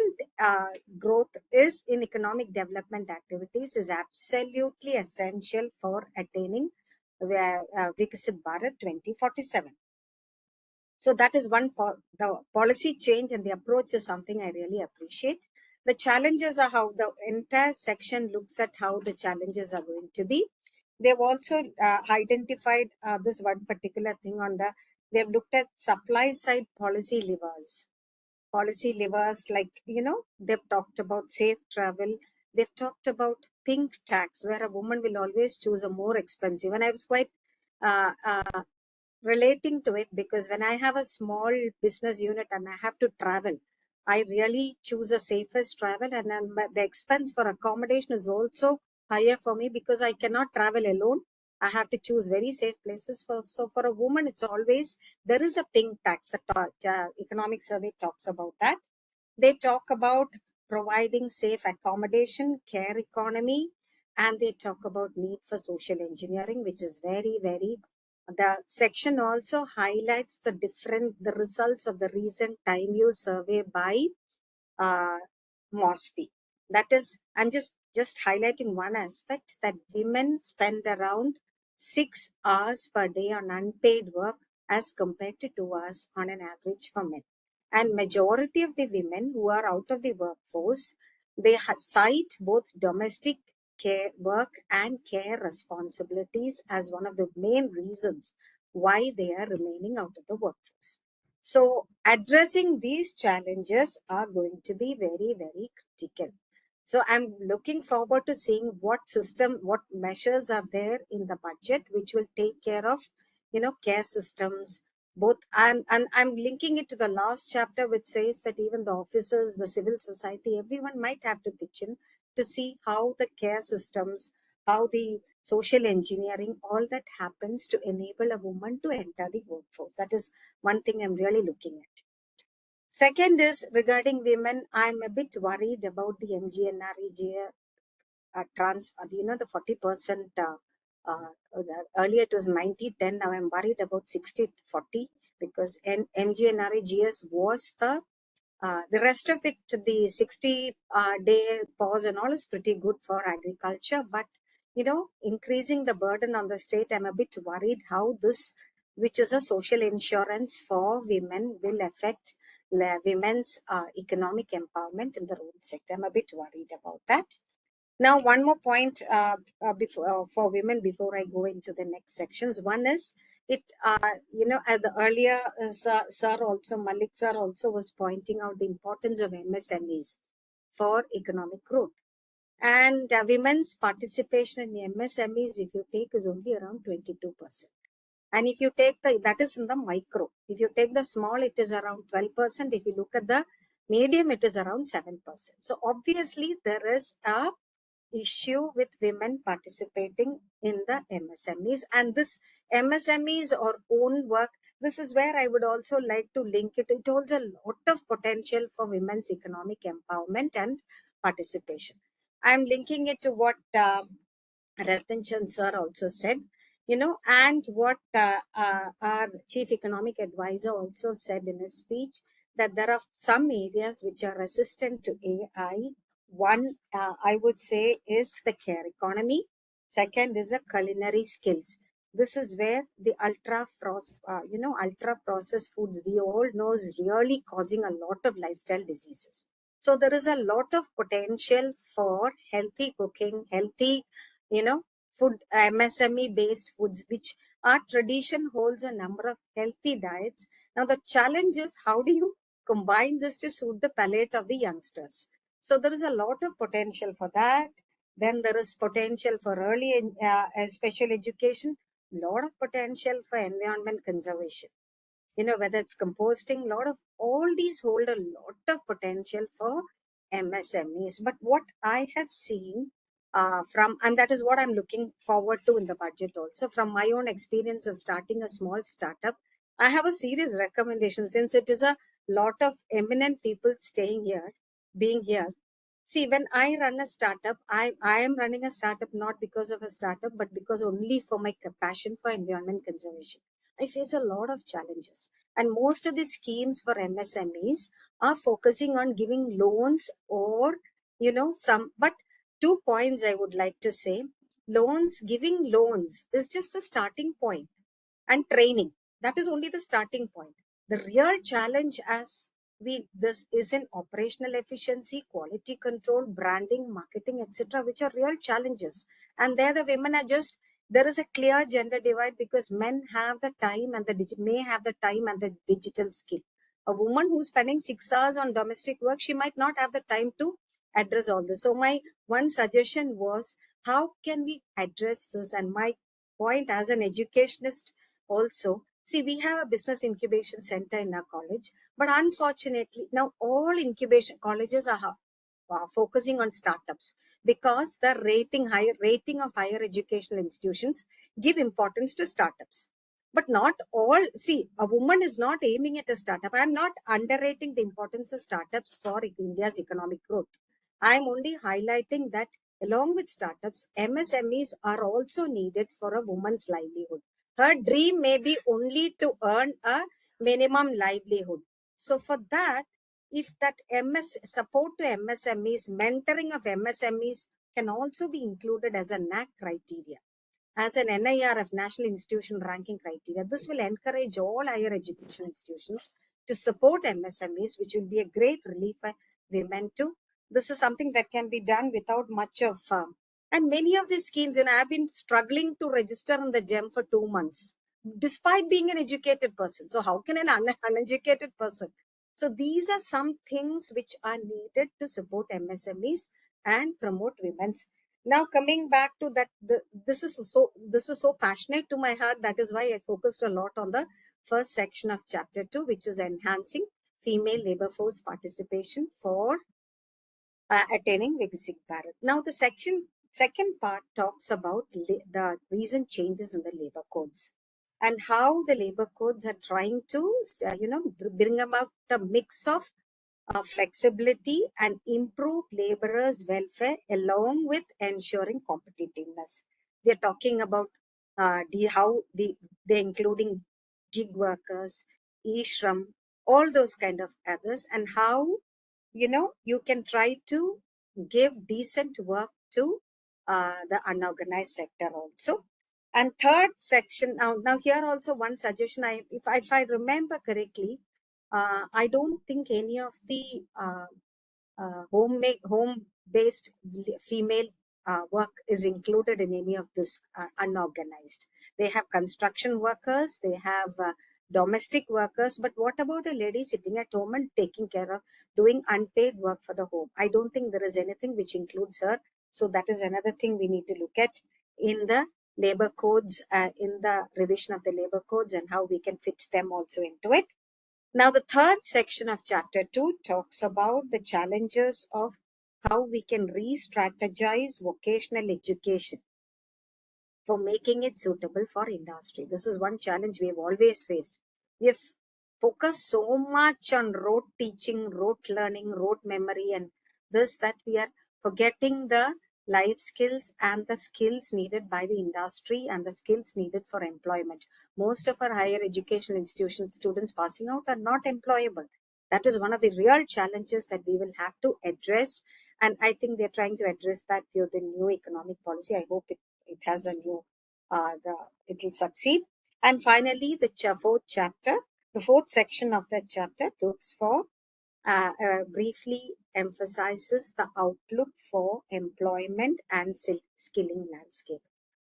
growth is in economic development activities is absolutely essential for attaining Viksit Bharat 2047. So that is one, the policy change and the approach is something I really appreciate. The challenges are how the entire section looks at how the challenges are going to be. They've also identified this one particular thing they've looked at supply side policy levers. Policy levers like, they've talked about safe travel. They've talked about pink tax, where a woman will always choose a more expensive. And I was quite relating to it, because when I have a small business unit and I have to travel, I really choose the safest travel, and then the expense for accommodation is also higher for me because I cannot travel alone. I have to choose very safe places. So for a woman, it's always, there is a pink tax. The economic survey talks about that. They talk about providing safe accommodation, care economy, and they talk about need for social engineering, which is very, very. The section also highlights the results of the recent time use survey by MOSPI. That is, I'm just highlighting one aspect, that women spend around 6 hours per day on unpaid work as compared to 2 hours on an average for men. And majority of the women who are out of the workforce, they cite both domestic care work and care responsibilities as one of the main reasons why they are remaining out of the workforce. So addressing these challenges are going to be very, very critical. So I'm looking forward to seeing what measures are there in the budget which will take care of, care systems, both. And I'm linking it to the last chapter, which says that even the officers, the civil society, everyone might have to pitch in to see how the care systems, how the social engineering, all that happens to enable a woman to enter the workforce. That is one thing I'm really looking at. Second is regarding women, I'm a bit worried about the MGNREGA the 40%. Earlier it was 90-10. Now I'm worried about 60-40 because MGNREGS was the rest of it, the 60-day pause and all is pretty good for agriculture. But, increasing the burden on the state, I'm a bit worried how this, which is a social insurance for women, will affect women's economic empowerment in the rural sector. I'm a bit worried about that. Now, one more point for women before I go into the next sections. One is, at the earlier, sir also, Malik sir also was pointing out the importance of MSMEs for economic growth. And women's participation in MSMEs, if you take, is only around 22%. And if you take that is in the micro. If you take the small, it is around 12%. If you look at the medium, it is around 7%. So obviously, there is a issue with women participating in the MSMEs, and this MSMEs or own work, this is where I would also like to link it. It holds a lot of potential for women's economic empowerment and participation. I'm linking it to what Rattan sir also said, and what our chief economic advisor also said in his speech, that there are some areas which are resistant to AI. One, I would say, is the care economy. Second is the culinary skills. This is where the ultra processed foods, we all know, is really causing a lot of lifestyle diseases. So there is a lot of potential for healthy cooking, healthy, food, MSME based foods, which our tradition holds a number of healthy diets. Now the challenge is, how do you combine this to suit the palate of the youngsters? So there is a lot of potential for that. Then there is potential for early special education, lot of potential for environment conservation. Whether it's composting, all these hold a lot of potential for MSMEs. But what I have seen and that is what I'm looking forward to in the budget also, from my own experience of starting a small startup, I have a serious recommendation, since it is a lot of eminent people being here. See, when I run a startup, I am running a startup not because of a startup, but because only for my passion for environment conservation. I face a lot of challenges. And most of the schemes for MSMEs are focusing on giving loans or, but 2 points I would like to say. Giving loans is just the starting point, and training, that is only the starting point. The real challenge this is in operational efficiency, quality control, branding, marketing, etc., which are real challenges. And there the women are there is a clear gender divide, because men have the time and may have the time and the digital skill. A woman who's spending 6 hours on domestic work, she might not have the time to address all this. So my one suggestion was, how can we address this? And my point as an educationist also, see, we have a business incubation center in our college, but unfortunately now all incubation colleges are focusing on startups, because the rating of higher educational institutions give importance to startups. But not all. See, a woman is not aiming at a startup. I'm not underrating the importance of startups for India's economic growth. I'm only highlighting that along with startups, MSMEs are also needed for a woman's livelihood. Her dream may be only to earn a minimum livelihood. So for that, if that support to MSMEs, mentoring of MSMEs can also be included as a NAC criteria, as an NIRF, National Institution Ranking Criteria. This will encourage all higher education institutions to support MSMEs, which will be a great relief for women too. This is something that can be done without much of, and many of these schemes, I've been struggling to register in the GEM for 2 months, despite being an educated person. So how can an uneducated person? So these are some things which are needed to support MSMEs and promote women's. Now coming back to that, this was so passionate to my heart. That is why I focused a lot on the first section of chapter 2, which is enhancing female labor force participation for attaining Viksit Bharat. Now the second part talks about the recent changes in the labor codes and how the labor codes are trying to bring about a mix of flexibility and improve laborers' welfare along with ensuring competitiveness. They're talking about they're including gig workers, e-shram, all those kind of others, and how you can try to give decent work to the unorganized sector also. And third section, now here also one suggestion, if I remember correctly, I don't think any of the home-based female work is included in any of this unorganized. They have construction workers, they have domestic workers, but what about a lady sitting at home and taking care of doing unpaid work for the home? I don't think there is anything which includes her. So that is another thing we need to look at in the labor codes, in the revision of the labor codes, and how we can fit them also into it. Now, the third section of chapter 2 talks about the challenges of how we can re-strategize vocational education for making it suitable for industry. This is one challenge we have always faced. We have focused so much on rote teaching, rote learning, rote memory, and this that we are forgetting the life skills and the skills needed by the industry and the skills needed for employment. Most of our higher education institution students passing out are not employable. That is one of the real challenges that we will have to address. And I think they're trying to address that through the new economic policy. I hope it has a new, it will succeed. And finally, the fourth chapter, the fourth section of that chapter looks for, briefly emphasizes the outlook for employment and skilling landscape.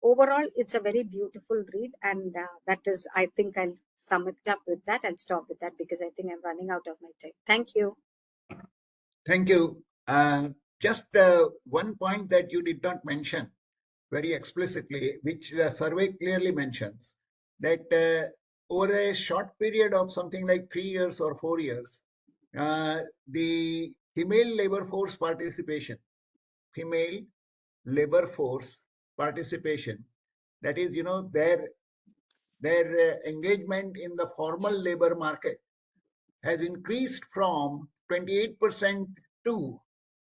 Overall, it's a very beautiful read, and that is, I think I'll sum it up with that. I'll stop with that because I think I'm running out of my time. Thank you. Thank you. Just one point that you did not mention very explicitly, which the survey clearly mentions, that over a short period of something like 3 years or 4 years, the female labor force participation, that is, their engagement in the formal labor market has increased from 28% to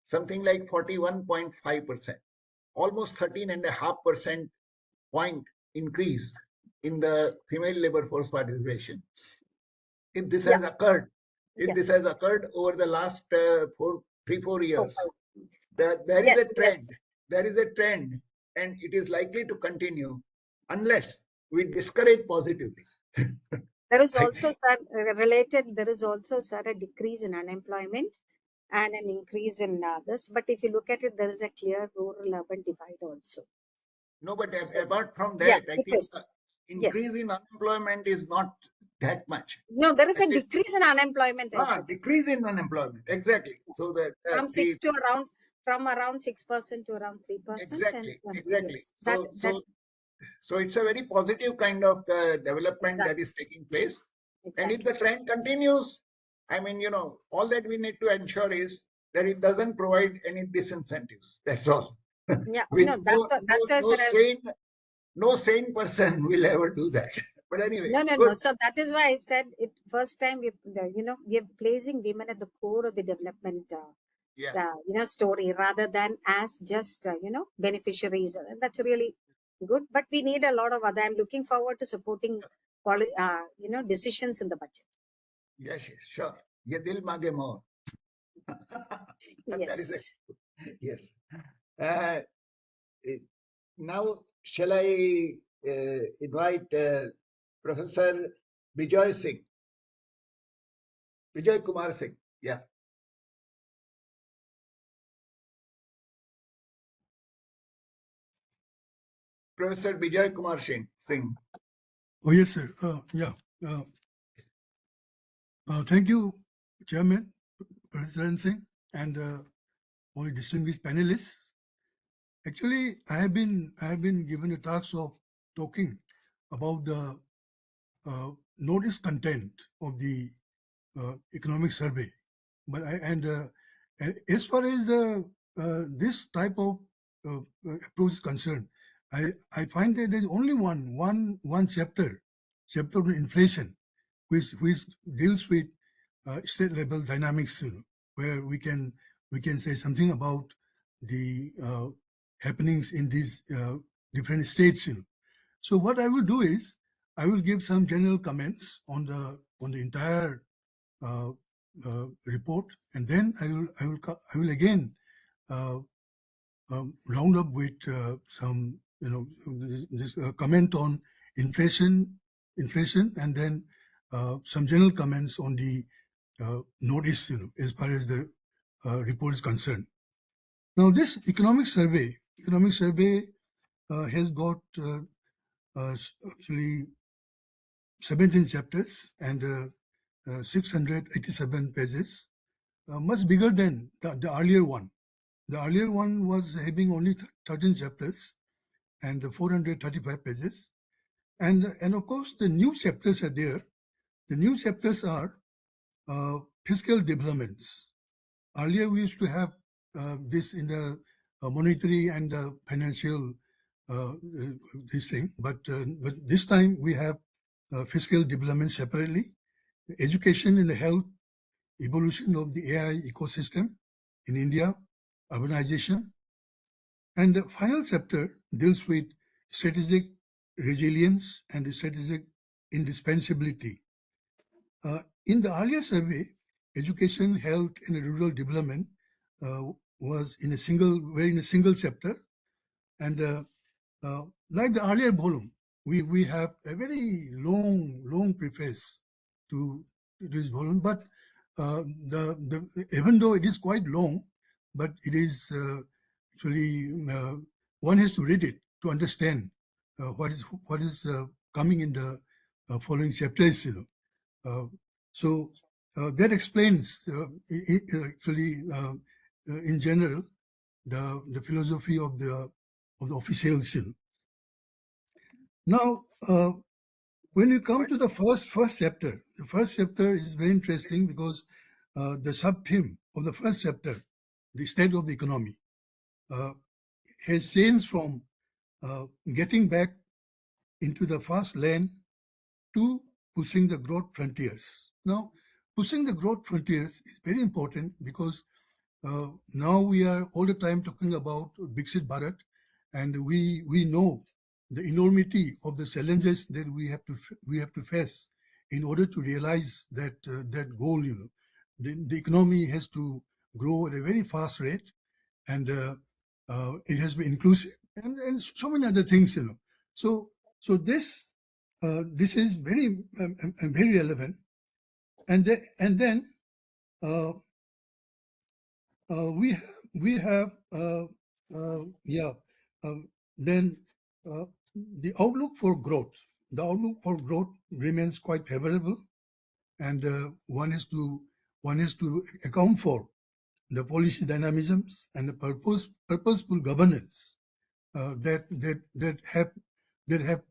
something like 41.5%, almost 13.5% point increase in the female labor force participation. If this has occurred, this has occurred over the last 3-4 years, there is a trend. There is a trend, and it is likely to continue unless we discourage positively. There is also, sir, there is also, sir, a decrease in unemployment and an increase in this. But if you look at it, there is a clear rural-urban divide also. No, but apart from that, I think the increase in unemployment is not that much. No, there is a decrease in unemployment. Decrease in unemployment, exactly. So that from 6 to around, from around 6% to around 3%. Exactly, and, exactly. Yes, so it's a very positive kind of development that is taking place. Exactly. And if the trend continues, I mean, all that we need to ensure is that it doesn't provide any disincentives. That's all. Yeah, no sane person will ever do that. But anyway. No. So that is why I said it first time we are placing women at the core of the development story rather than as just beneficiaries. That's really good. But we need a lot of other. I'm looking forward to supporting decisions in the budget. Yes, sure. Ye dil maage more. That is yes. Now, shall I invite Professor Bijoykumar Singh? Yeah. Professor Bijoykumar Singh. Oh, yes, sir. Thank you, Chairman, President Singh, and all the distinguished panelists. Actually, I have been given the task of talking about the notice content of the economic survey. But and as far as the this type of approach is concerned, I find that there's only one chapter on inflation, which deals with state level dynamics, where we can say something about the happenings in these different states. So what I will do is I will give some general comments on the entire report, and then I will again round up with some this comment on inflation, and then some general comments on the notice, as far as the report is concerned. Now, this economic survey has got actually 17 chapters and 687 pages, much bigger than the earlier one. The earlier one was having only 13 chapters and 435 pages. And of course, the new chapters are there. The new chapters are fiscal developments. Earlier, we used to have this in the monetary and financial this thing, but this time we have fiscal development separately, education and health, evolution of the AI ecosystem in India, urbanization, and the final chapter deals with strategic resilience and strategic indispensability. In the earlier survey, education, health, and rural development was in a single chapter, and like the earlier volume, we have a very long preface to this volume, but even though it is quite long, but it is actually one has to read it to understand what is coming in the following chapters. So that explains actually in general the philosophy of the officials. Now, when you come to the first chapter, the first chapter is very interesting because the sub-theme of the first chapter, the state of the economy, has changed from getting back into the fast lane to pushing the growth frontiers. Now, pushing the growth frontiers is very important because now we are all the time talking about Viksit Bharat, and we know the enormity of the challenges that we have to face in order to realize that goal. The economy has to grow at a very fast rate, and it has to be inclusive, and so many other things. So this is very very relevant, and then we have then the outlook for growth. The outlook for growth remains quite favorable, and one has to account for the policy dynamisms and the purposeful governance that have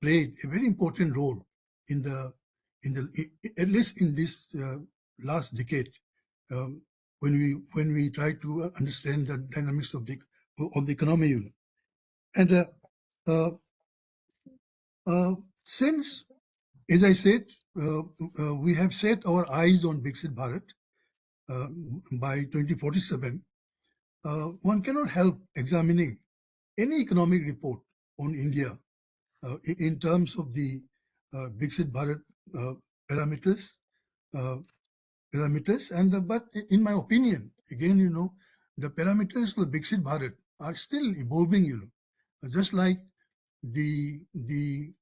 played a very important role in the at least in this last decade, when we try to understand the dynamics of the economy. And since, as I said, we have set our eyes on Viksit Bharat by 2047, one cannot help examining any economic report on India in terms of the Viksit Bharat parameters, but in my opinion, again, the parameters for Viksit Bharat are still evolving, just like the few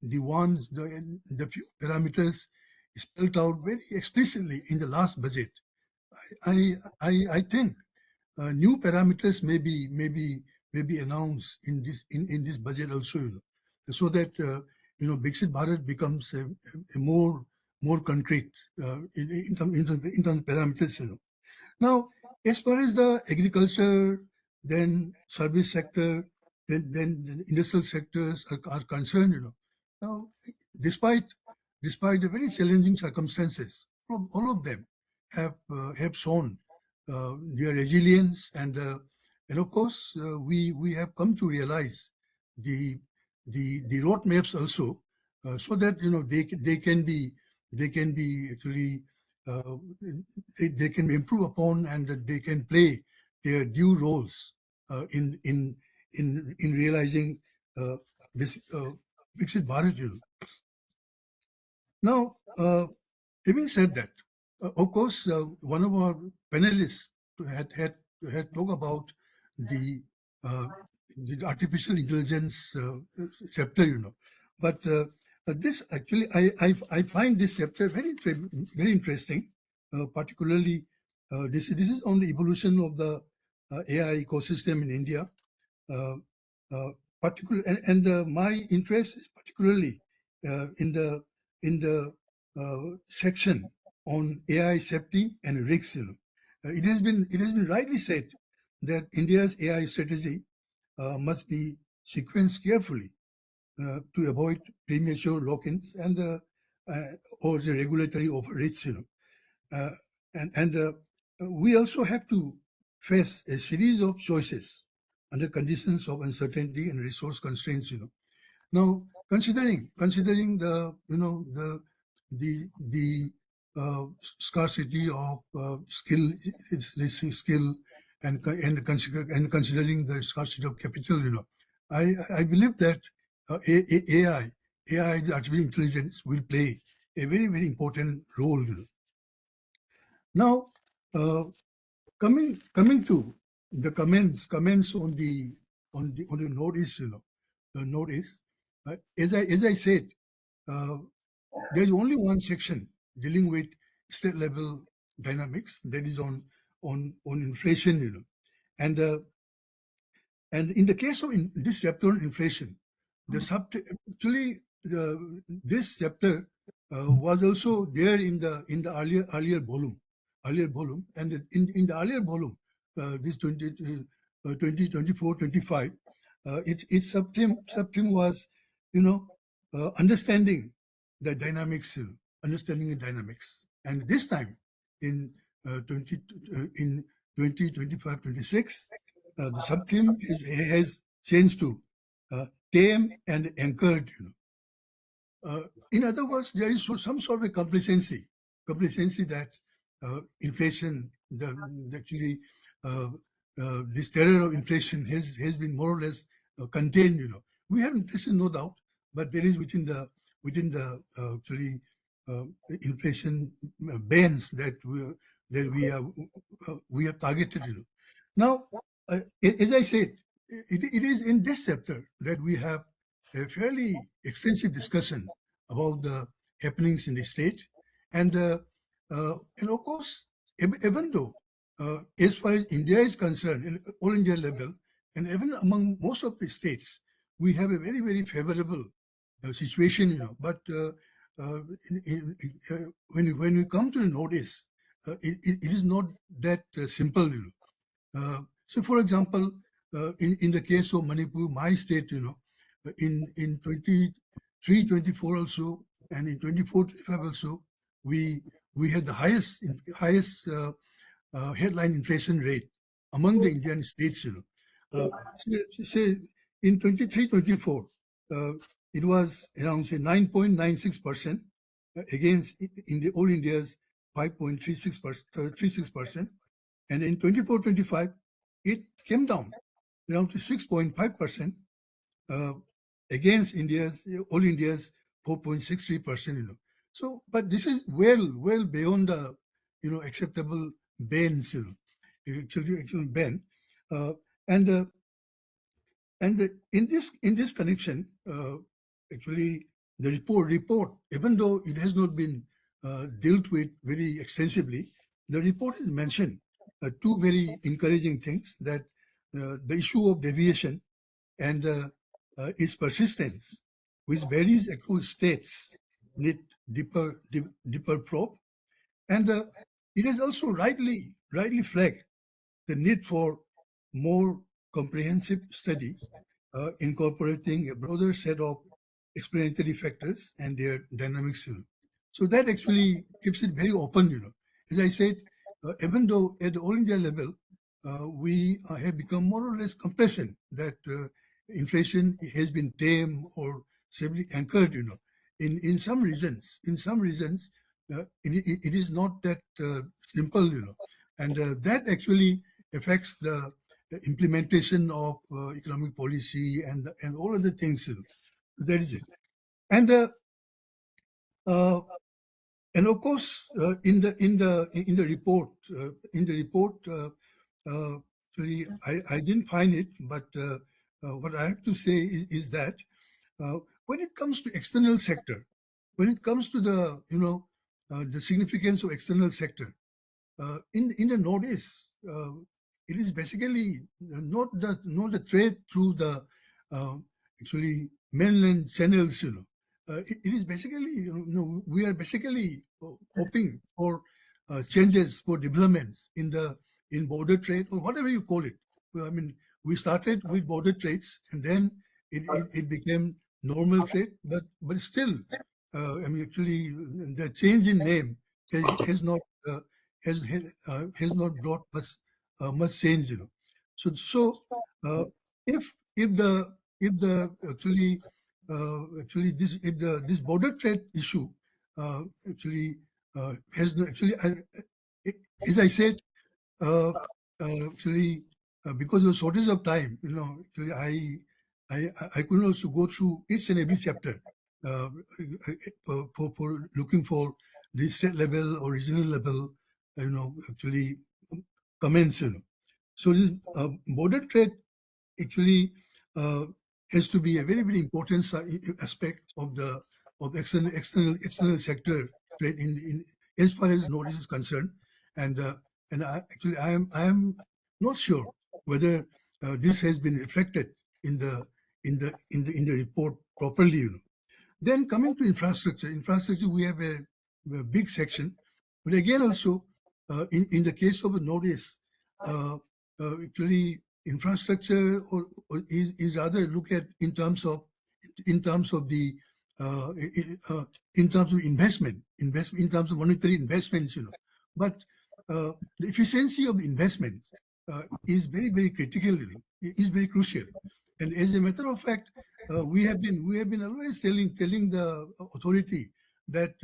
parameters spelled out very explicitly in the last budget. I think new parameters may be announced in this budget also, so that Viksit Bharat becomes a more concrete in terms of parameters. Now, as far as the agriculture, then service sector, then the industrial sectors are concerned, now despite the very challenging circumstances, all of them have shown their resilience, and of course we have come to realize the roadmaps also, so that they can be actually they can improve upon, and that they can play their due roles in realizing this Viksit Bharat. Now, having said that, of course, one of our panelists had talked about the artificial intelligence chapter, but this actually, I find this chapter very interesting, particularly this is on the evolution of the AI ecosystem in India. My interest is particularly in the section on AI safety and risks. It has been rightly said that India's AI strategy must be sequenced carefully to avoid premature lock-ins and or the regulatory overreach. We also have to face a series of choices under conditions of uncertainty and resource constraints. Now, considering the scarcity of skill and considering the scarcity of capital, I believe that AI, the artificial intelligence, will play a very important role. Now, coming to the comments on the notice, notice. As I said, there's only one section dealing with state level dynamics, that is on inflation, and in the case of this chapter on inflation, this chapter was also there in the earlier volume, and in the earlier volume, this 2024-25, its sub-theme was, understanding the dynamics, and this time in 2025-26, the sub-theme has changed to tame and anchored. In other words, there is some sort of a complacency that inflation, actually this terror of inflation has been more or less contained. We have inflation, no doubt, but there is within the actually inflation bands that we have targeted. Now, as I said, it is in this chapter that we have a fairly extensive discussion about the happenings in the state, and of course, even though as far as India is concerned, in all India level, and even among most of the states, we have a very favorable situation, but when we come to the notice, it is not that simple. So, for example, in the case of Manipur, my state, in 23-24 also, and in 24-25 also, we had the highest headline inflation rate among the Indian states. Say in 23-24, it was around 9.96% against in the all India's 5.36%, and in 24-25, it came down to 6.5%, against all India's 4.63%. So, but this is well beyond the acceptable bans. Actual ban, and in this connection, actually the report, even though it has not been dealt with very extensively, the report has mentioned two very encouraging things: that the issue of deviation and its persistence, which varies across states, need deeper probe, and it has also rightly flagged the need for more comprehensive study, incorporating a broader set of explanatory factors and their dynamics. So that actually keeps it very open. As I said, even though at the all India level, we have become more or less complacent that inflation has been tame or stably anchored. In some regions, it is not that simple. And that actually affects the implementation of economic policy and all other things. That is it. And of course, in the report, actually, I didn't find it, but what I have to say is that when it comes to external sector, when it comes to the the significance of external sector, in the Northeast, it is basically not the trade through the actually mainland channels. It is basically we are basically hoping for changes, for developments in border trade or whatever you call it. I mean, we started with border trades and then it became normal trade, but still, I mean, actually, the change in name has not brought much change. So if the actually this border trade issue has no, as I said, because of shortage of time, actually I couldn't also go through each and every chapter for looking for the state level or regional level, actually comments. So this border trade actually has to be a very, very important aspect of the external sector trade in as far as Northeast is concerned, and I am not sure whether this has been reflected in the report properly. Then coming to infrastructure, we have a big section, but again also in the case of the Northeast, actually infrastructure is rather looked at in terms of the in terms of investment in terms of monetary investments, but the efficiency of the investment is very, very critical, is very crucial. And as a matter of fact, we have been always telling the authority that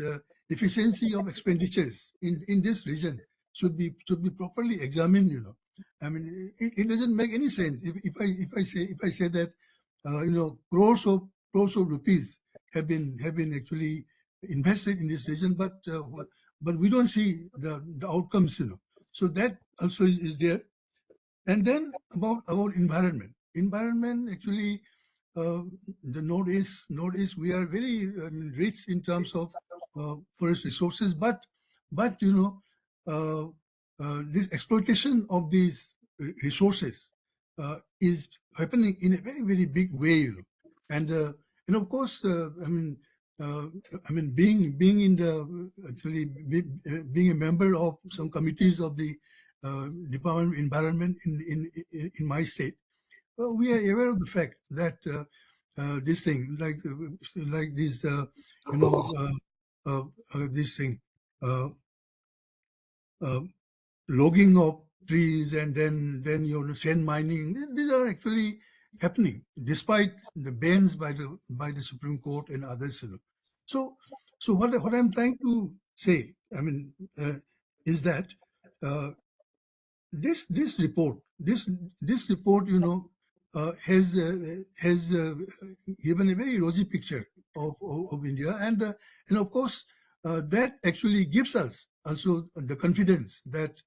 efficiency of expenditures in this region should be properly examined. I mean, it doesn't make any sense if I say that crores of rupees have been actually invested in this region, but we don't see the outcomes. So that also is there. And then about environment. Environment, actually, the Northeast, we are very rich in terms of forest resources, but this exploitation of these resources is happening in a very, very big way, and of course, I mean, being in the actually being a member of some committees of the Department of Environment in my state, well, we are aware of the fact that this thing, like this, this thing, logging of trees and then sand mining, these are actually happening despite the bans by the Supreme Court and others. So what I'm trying to say, I mean, is that this report this report, has given a very rosy picture of India, and of course that actually gives us also the confidence that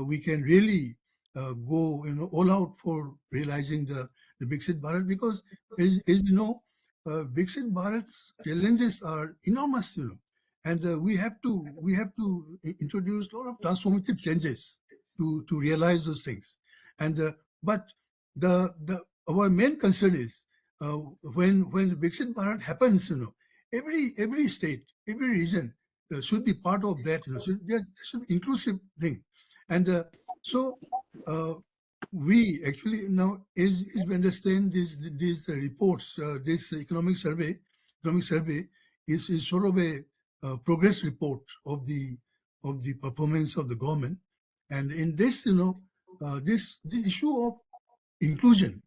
we can really go all out for realizing the Viksit Bharat, because as you know, Viksit Bharat's challenges are enormous, and we have to introduce a lot of transformative changes to realize those things. And but our main concern is when Viksit Bharat happens, every state, every region should be part of that. There should be inclusive thing, and so we actually now, as we understand these reports, this economic survey is sort of a progress report of the performance of the government, and in this, this issue of inclusion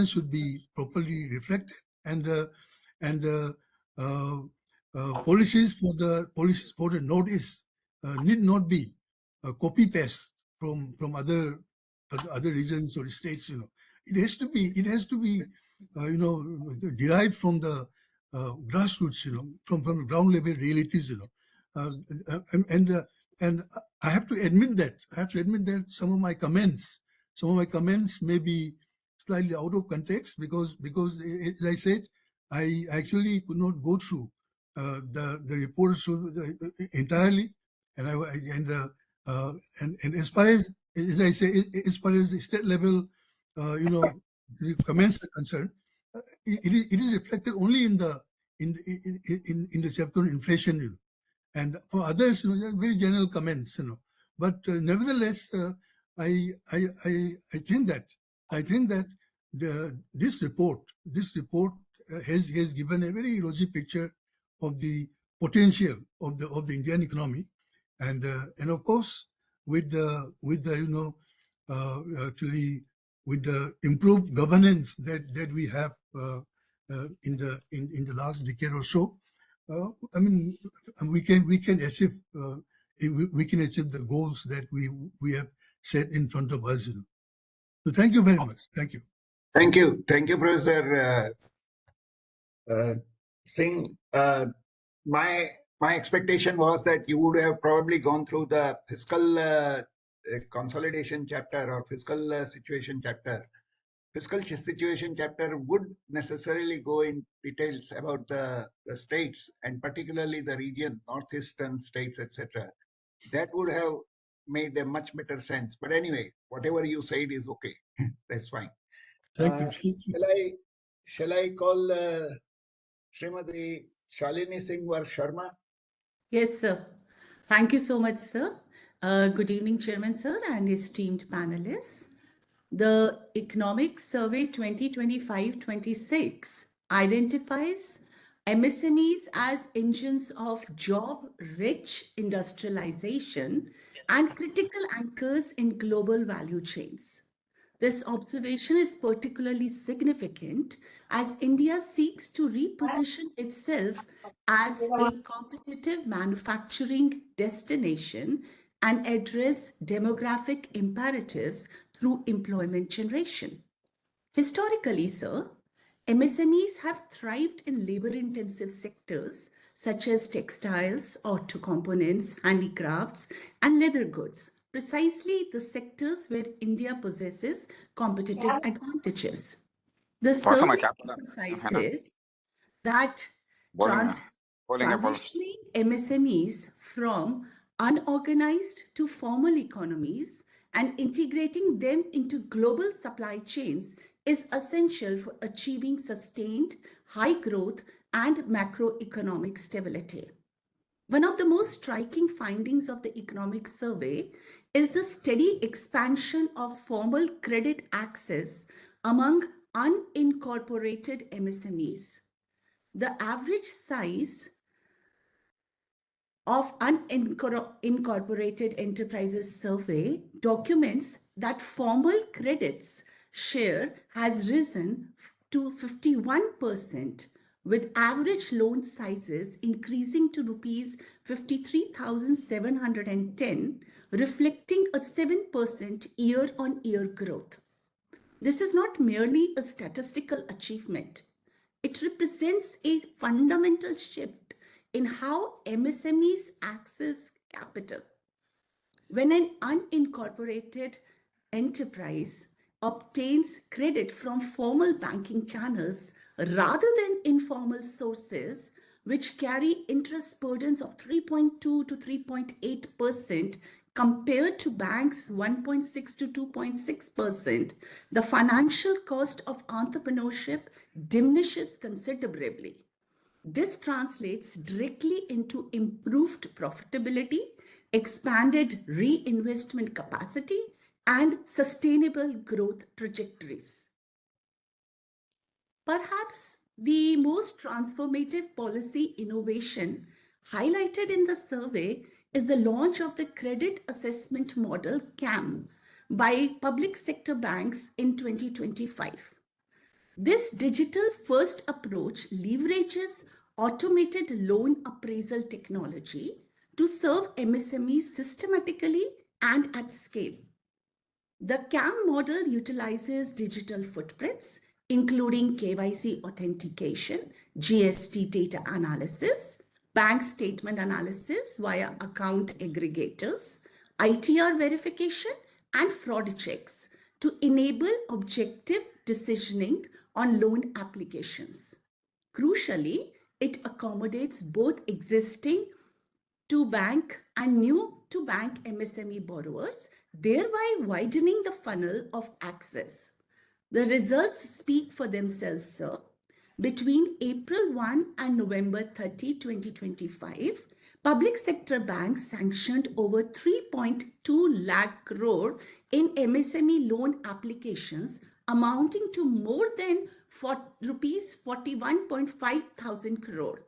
should be properly reflected, and policies for the Northeast need not be copy paste from other regions or states. It has to be derived from the grassroots, from the ground level realities. And I have to admit that some of my comments may be slightly out of context, because as I said, I actually could not go through the report entirely, and as far as I say, as far as the state level, the comments are concerned, it is reflected only in the chapter on inflation, and for others, very general comments, But nevertheless, I think that this report has given a very rosy picture of the potential of the Indian economy, and of course with the actually with the improved governance that we have in the last decade or so. I mean, we can achieve the goals that we have set in front of us. So thank you very much. Thank you. Thank you, Professor Singh. My expectation was that you would have probably gone through the fiscal consolidation chapter or fiscal situation chapter. Fiscal situation chapter would necessarily go in details about the states, and particularly the region, northeastern states, etc. That would have made a much better sense. But anyway, whatever you said is okay. That's fine. Thank you. Shall I call Srimati Shalini Singh or Sharma? Yes, sir. Thank you so much, sir. Good evening, Chairman, sir, and esteemed panelists. The Economic Survey 2025-26 identifies MSMEs as engines of job-rich industrialization and critical anchors in global value chains. This observation is particularly significant as India seeks to reposition itself as a competitive manufacturing destination and address demographic imperatives through employment generation. Historically, sir, MSMEs have thrived in labor-intensive sectors such as textiles, auto components, handicrafts, and leather goods, precisely the sectors where India possesses competitive advantages. The survey emphasizes that transitioning MSMEs from unorganized to formal economies and integrating them into global supply chains is essential for achieving sustained high growth and macroeconomic stability. One of the most striking findings of the economic survey is the steady expansion of formal credit access among unincorporated MSMEs. The average size of unincorporated enterprises survey documents that formal credits share has risen to 51% with average loan sizes increasing to rupees 53,710, reflecting a 7% year-on-year growth. This is not merely a statistical achievement. It represents a fundamental shift in how MSMEs access capital. When an unincorporated enterprise obtains credit from formal banking channels rather than informal sources, which carry interest burdens of 3.2 to 3.8% compared to banks' 1.6 to 2.6%, the financial cost of entrepreneurship diminishes considerably. This translates directly into improved profitability, expanded reinvestment capacity, and sustainable growth trajectories. Perhaps the most transformative policy innovation highlighted in the survey is the launch of the Credit Assessment Model CAM by public sector banks in 2025. This digital-first approach leverages automated loan appraisal technology to serve MSMEs systematically and at scale. The CAM model utilizes digital footprints, including KYC authentication, GST data analysis, bank statement analysis via account aggregators, ITR verification, and fraud checks to enable objective decisioning on loan applications. Crucially, it accommodates both existing to-bank and new-to-bank MSME borrowers, thereby widening the funnel of access. The results speak for themselves, sir. Between April 1 and November 30, 2025, public sector banks sanctioned over 3.2 lakh crore in MSME loan applications, amounting to more than rupees 41.5 thousand crore.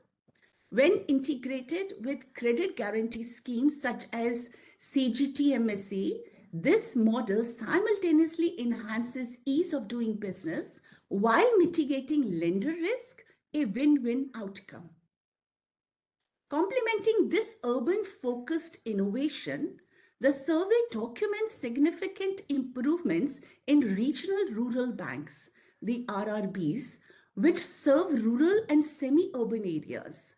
When integrated with credit guarantee schemes such as CGTMSE, this model simultaneously enhances ease of doing business while mitigating lender risk, a win-win outcome. Complementing this urban-focused innovation, the survey documents significant improvements in regional rural banks, the RRBs, which serve rural and semi-urban areas.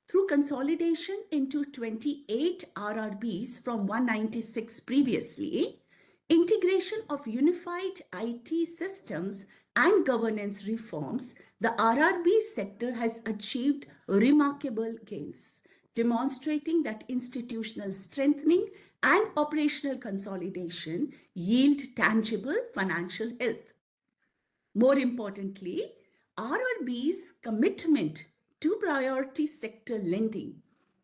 Through consolidation into 28 RRBs from 196 previously, integration of unified IT systems and governance reforms, the RRB sector has achieved remarkable gains, demonstrating that institutional strengthening and operational consolidation yield tangible financial health. More importantly, RRB's commitment to priority sector lending,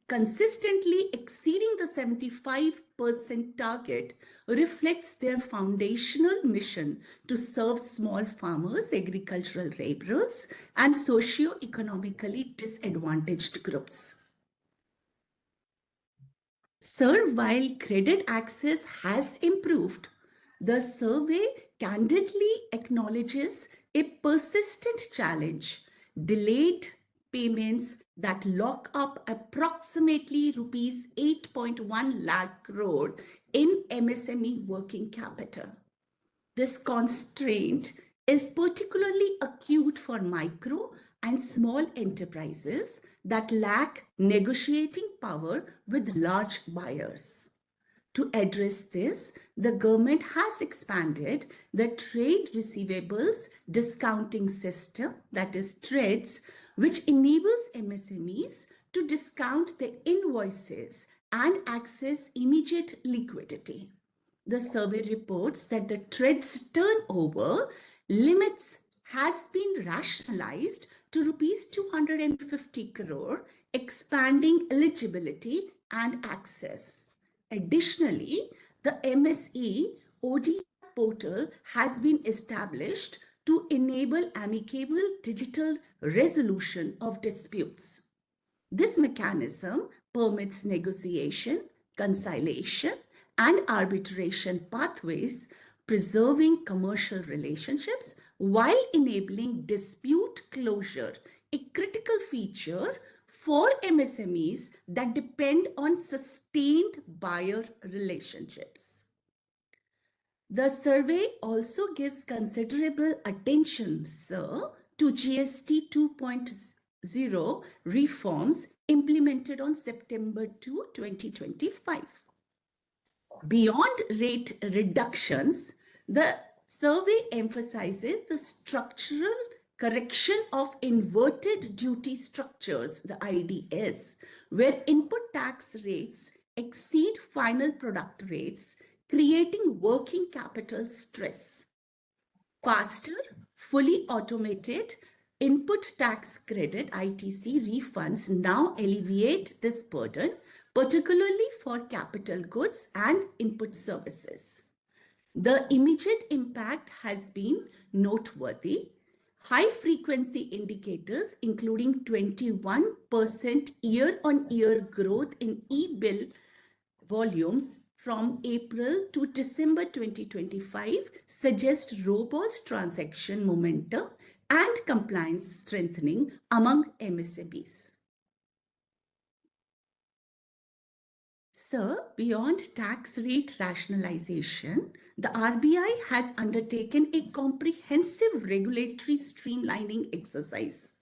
consistently exceeding the 75% target, reflects their foundational mission to serve small farmers, agricultural laborers, and socio-economically disadvantaged groups. Sir, while credit access has improved, the survey candidly acknowledges a persistent challenge: delayed payments that lock up approximately rupees 8.1 lakh crore in MSME working capital. This constraint is particularly acute for micro and small enterprises that lack negotiating power with large buyers. To address this, the government has expanded the trade receivables discounting system, that is TREDS, which enables MSMEs to discount their invoices and access immediate liquidity. The survey reports that the TREDS turnover limits has been rationalized to rupees 250 crore, expanding eligibility and access. Additionally, the MSE ODI portal has been established to enable amicable digital resolution of disputes. This mechanism permits negotiation, conciliation, and arbitration pathways, preserving commercial relationships while enabling dispute closure a critical feature for MSMEs that depend on sustained buyer relationships. The survey also gives considerable attention, sir, to GST 2.0 reforms implemented on September 2, 2025. Beyond rate reductions, the survey emphasizes the structural correction of inverted duty structures, the IDS, where input tax rates exceed final product rates, creating working capital stress. Faster, fully automated input tax credit ITC refunds now alleviate this burden, particularly for capital goods and input services. The immediate impact has been noteworthy. High frequency indicators, including 21% year-on-year growth in e-bill volumes from April to December 2025, suggest robust transaction momentum and compliance strengthening among MSMEs. Sir, beyond tax rate rationalization, the RBI has undertaken a comprehensive regulatory streamlining exercise.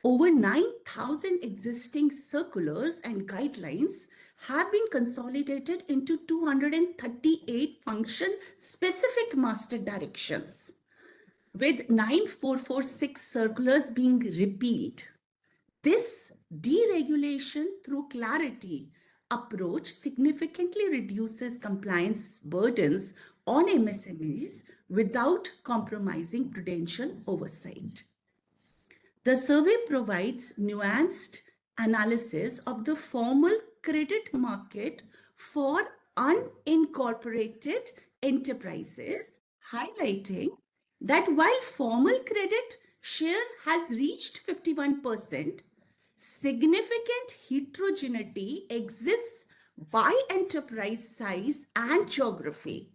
Over 9,000 existing circulars and guidelines have been consolidated into 238 function-specific master directions, with 9446 circulars being repealed. This deregulation through clarity approach significantly reduces compliance burdens on MSMEs without compromising prudential oversight. The survey provides nuanced analysis of the formal credit market for unincorporated enterprises, highlighting that while formal credit share has reached 51%, significant heterogeneity exists by enterprise size and geography.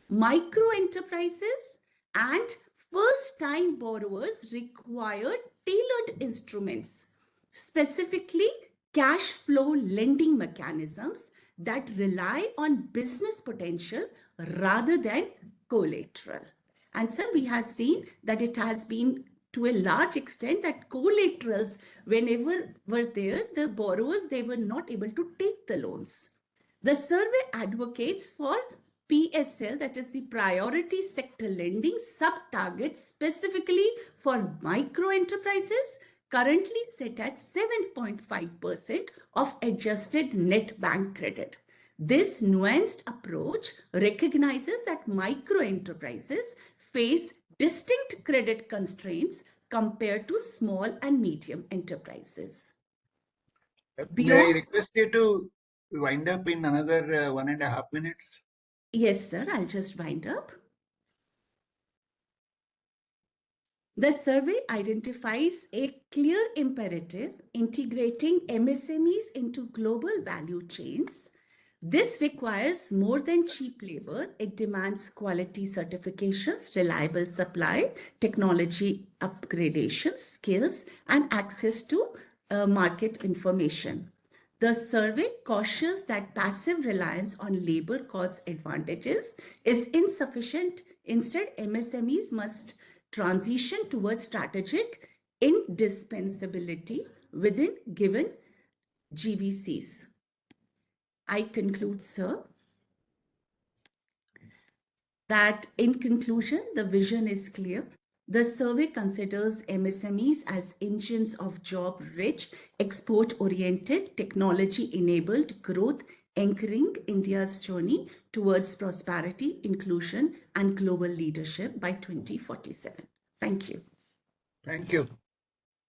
Micro enterprises and first-time borrowers require tailored instruments, specifically cash flow lending mechanisms that rely on business potential rather than collateral. And so we have seen that it has been to a large extent that collaterals, whenever were there, the borrowers, they were not able to take the loans. The survey advocates for PSL, that is the priority sector lending sub-target specifically for micro enterprises, currently set at 7.5% of adjusted net bank credit. This nuanced approach recognizes that micro enterprises face distinct credit constraints compared to small and medium enterprises. May I request you to wind up in another 1.5 minutes? Yes, sir, I'll just wind up. The survey identifies a clear imperative integrating MSMEs into global value chains. This requires more than cheap labor. It demands quality certifications, reliable supply, technology upgradation, skills, and access to market information. The survey cautions that passive reliance on labor cost advantages is insufficient. Instead, MSMEs must transition towards strategic indispensability within given GVCs. I conclude, sir, that in conclusion, the vision is clear. The survey considers MSMEs as engines of job-rich, export-oriented, technology-enabled growth, anchoring India's journey towards prosperity, inclusion, and global leadership by 2047. Thank you. Thank you.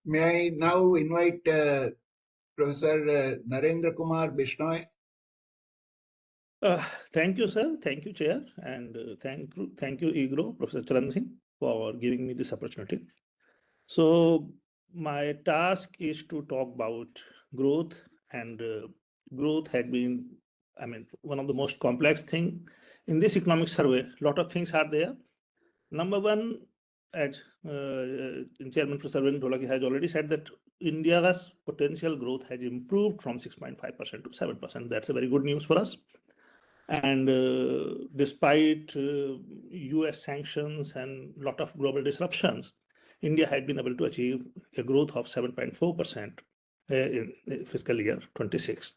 May I now invite Professor Narendra Kumar Bishnoy? Thank you, sir. Thank you, Chair. And thank you, EGROW, Professor Charan Singh, for giving me this opportunity. So my task is to talk about growth, and growth had been, one of the most complex thing in this economic survey. A lot of things are there. Number one, as Chairman Professor Dholakia has already said, that India's potential growth has improved from 6.5% to 7%. That's a very good news for us. And despite US sanctions and a lot of global disruptions, India had been able to achieve a growth of 7.4% in fiscal year 26.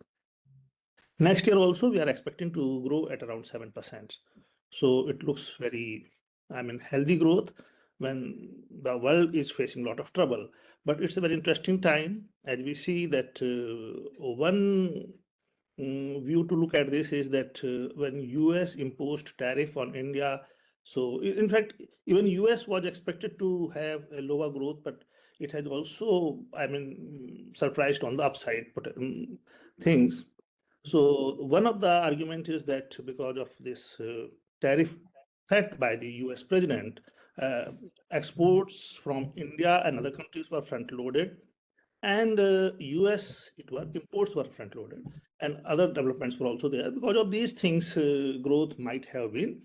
Next year also, we are expecting to grow at around 7%. So it looks very, healthy growth when the world is facing a lot of trouble. But it's a very interesting time, as we see that one view to look at this is that when US imposed tariff on India, so in fact, even US was expected to have a lower growth, but it has also, surprised on the upside things. So one of the argument is that because of this tariff threat by the US president, exports from India and other countries were front-loaded, and US imports were front-loaded, and other developments were also there. Because of these things, growth might have been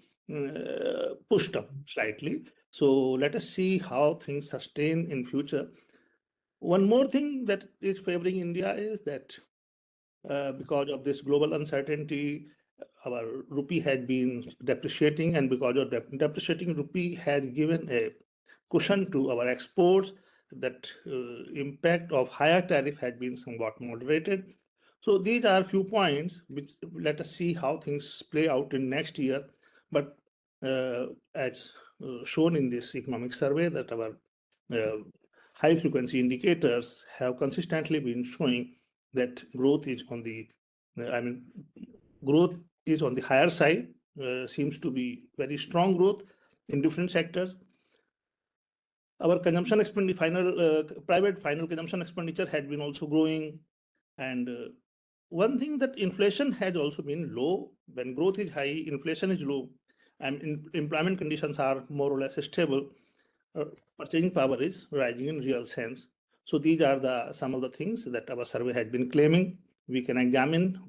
pushed up slightly. So let us see how things sustain in future. One more thing that is favoring India is that because of this global uncertainty, our rupee had been depreciating, and because of depreciating rupee had given a cushion to our exports. That impact of higher tariff had been somewhat moderated. So these are few points which let us see how things play out in next year. But as shown in this economic survey, that our high frequency indicators have consistently been showing that growth is on the, growth is on the higher side, seems to be very strong growth in different sectors. Our consumption expenditure, private final consumption expenditure had been also growing. And one thing that inflation has also been low. When growth is high, inflation is low, and employment conditions are more or less stable. Purchasing power is rising in real sense. So these are some of the things that our survey had been claiming. We can examine.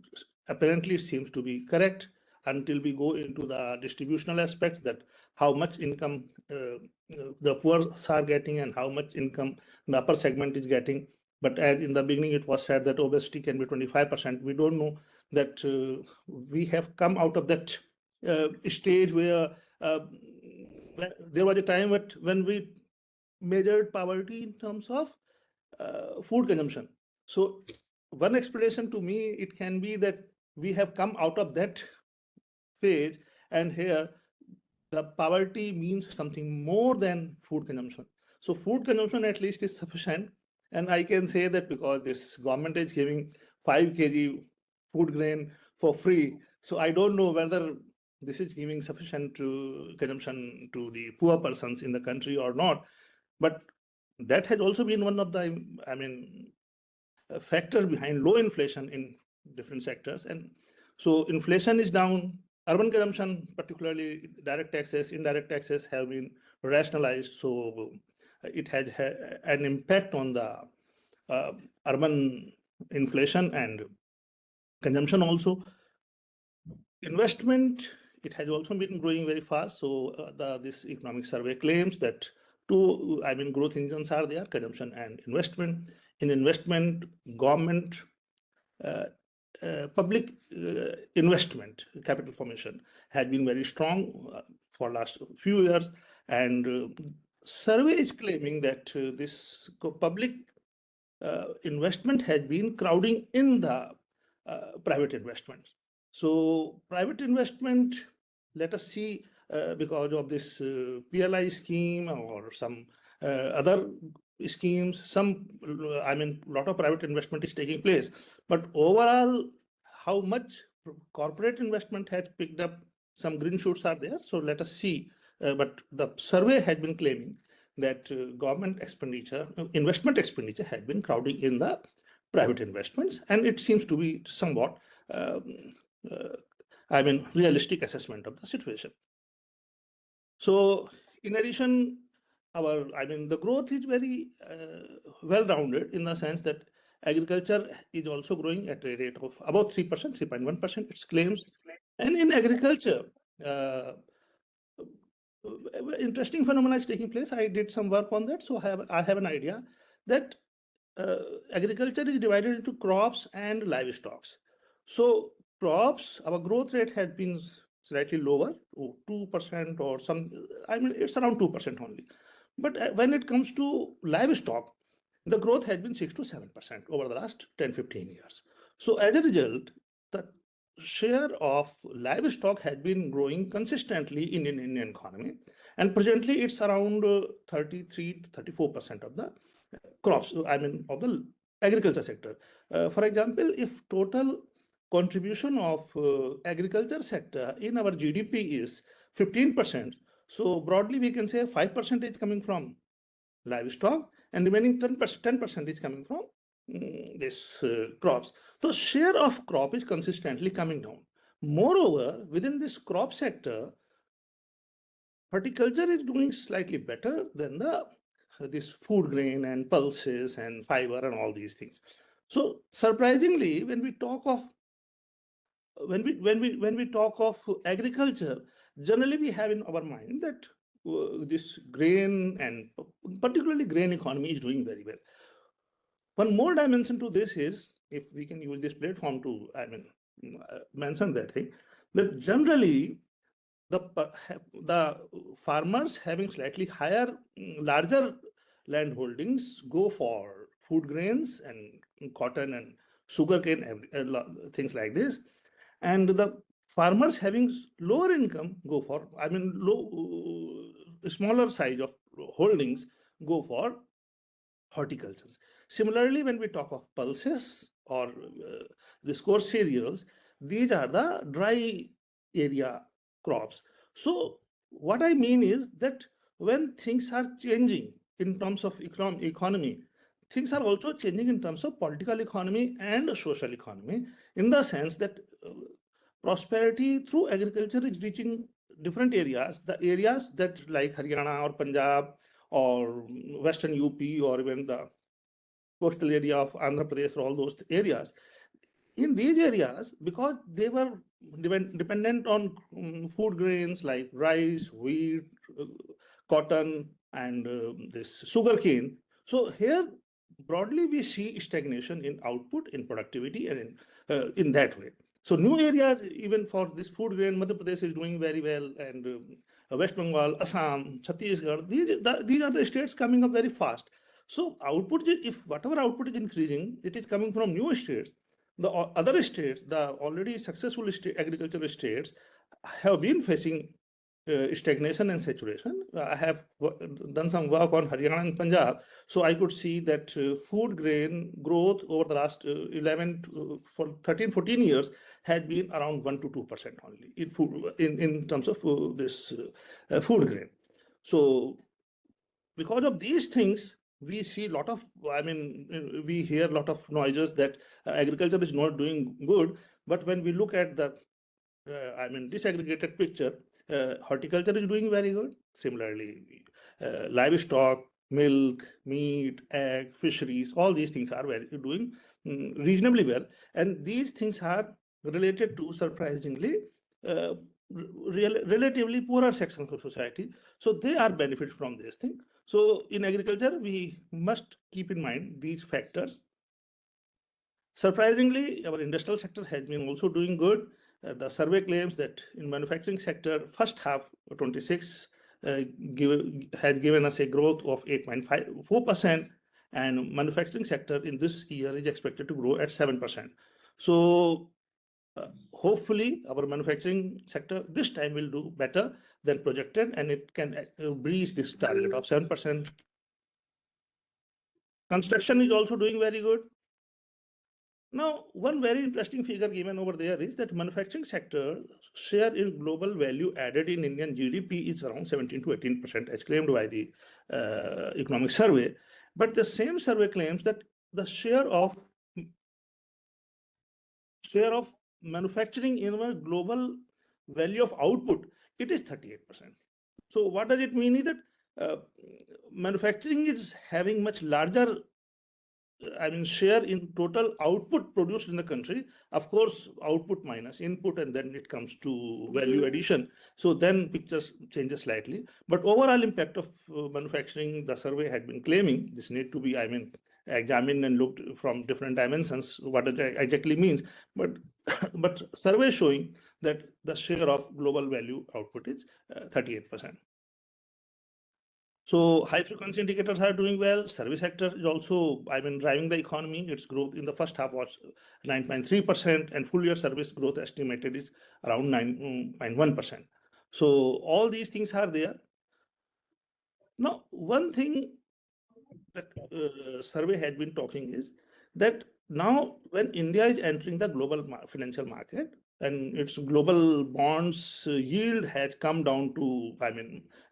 Apparently, it seems to be correct until we go into the distributional aspects, that how much income the poor are getting and how much income the upper segment is getting. But as in the beginning, it was said that obesity can be 25%. We don't know that we have come out of that stage where there was a time when we measured poverty in terms of food consumption. So one explanation to me, it can be that we have come out of that phase, and here the poverty means something more than food consumption. So food consumption at least is sufficient. And I can say that because this government is giving 5 kg food grain for free. So I don't know whether this is giving sufficient consumption to the poor persons in the country or not. But that has also been one of the, factors behind low inflation in different sectors. And so inflation is down. Urban consumption, particularly direct taxes, indirect taxes, have been rationalized. So it has had an impact on the urban inflation and consumption also. Investment, it has also been growing very fast. So this economic survey claims that two, growth engines are there: consumption and investment. In investment, government, public investment, capital formation has been very strong for last few years. And survey is claiming that this public investment has been crowding in the private investments. So private investment, let us see, because of this PLI scheme or some other schemes, lot of private investment is taking place. But overall, how much corporate investment has picked up, some green shoots are there. So let us see. But the survey has been claiming that government expenditure, investment expenditure has been crowding in the private investments, and it seems to be somewhat, realistic assessment of the situation. So in addition, the growth is very well-rounded in the sense that agriculture is also growing at a rate of about 3%, 3.1%, its claims. And in agriculture, interesting phenomena is taking place. I did some work on that, so I have an idea that agriculture is divided into crops and livestock. So crops, our growth rate has been slightly lower, 2% or some, I mean, it's around 2% only. But when it comes to livestock, the growth has been 6 to 7% over the last 10-15 years. So as a result, the share of livestock has been growing consistently in Indian economy, and presently it's around 33 to 34% of the crops, I mean, of the agriculture sector. For example, if total contribution of agriculture sector in our GDP is 15%, so broadly we can say 5% is coming from livestock and remaining 10% is coming from this crops. So share of crop is consistently coming down. Moreover, within this crop sector, horticulture is doing slightly better than the this food grain and pulses and fiber and all these things. So surprisingly, when we talk of agriculture, generally we have in our mind that this grain and particularly grain economy is doing very well. One more dimension to this is, if we can use this platform to, I mean, mention that thing, that generally the farmers having slightly higher, larger land holdings go for food grains and cotton and sugarcane, things like this. And the farmers having lower income go for, I mean, smaller size of holdings go for horticultures. Similarly, when we talk of pulses or these coarse cereals, these are the dry area crops. So what I mean is that when things are changing in terms of economy, things are also changing in terms of political economy and social economy, in the sense that prosperity through agriculture is reaching different areas. The areas that like Haryana or Punjab or Western UP or even the coastal area of Andhra Pradesh or all those areas. In these areas, because they were dependent on food grains like rice, wheat, cotton, and this sugarcane. So here, broadly, we see stagnation in output, in productivity, and in that way. So new areas, even for this food grain, Madhya Pradesh is doing very well, and West Bengal, Assam, Chhattisgarh, these are the states coming up very fast. So output, if whatever output is increasing, it is coming from new states. The other states, the already successful agricultural states, have been facing stagnation and saturation. I have done some work on Haryana and Punjab, so I could see that food grain growth over the last 13-14 years had been around 1 to 2% only in food, in terms of this food grain. So because of these things, we see a lot of, I mean, we hear a lot of noises that agriculture is not doing good. But when we look at the, I mean, disaggregated picture, horticulture is doing very good. Similarly, livestock, milk, meat, egg, fisheries, all these things are doing reasonably well. And these things are related to, surprisingly, relatively poorer sections of society. So they are benefit from this thing. So in agriculture, we must keep in mind these factors. Surprisingly, our industrial sector has been also doing good. The survey claims that in manufacturing sector, first half 26 has given us a growth of 8.4%, and manufacturing sector in this year is expected to grow at 7%. So hopefully our manufacturing sector this time will do better than projected, and it can breach this target of 7%. Construction is also doing very good. Now, one very interesting figure given over there is that manufacturing sector share in global value added in Indian GDP is around 17 to 18%, as claimed by the economic survey. But the same survey claims that the share of manufacturing in our global value of output, it is 38%. So what does it mean is that manufacturing is having much larger share in total output produced in the country. Of course, output minus input, and then it comes to value addition. So then picture changes slightly. But overall impact of manufacturing, the survey had been claiming this need to be, examined and looked from different dimensions, what it exactly means. But but survey showing that the share of global value output is 38%. So high frequency indicators are doing well. Service sector is also, driving the economy. Its growth in the first half was 9.3%, and full year service growth estimated is around 9.1%. So all these things are there. Now, one thing that survey has been talking is that now when India is entering the global financial market, and its global bonds yield has come down to,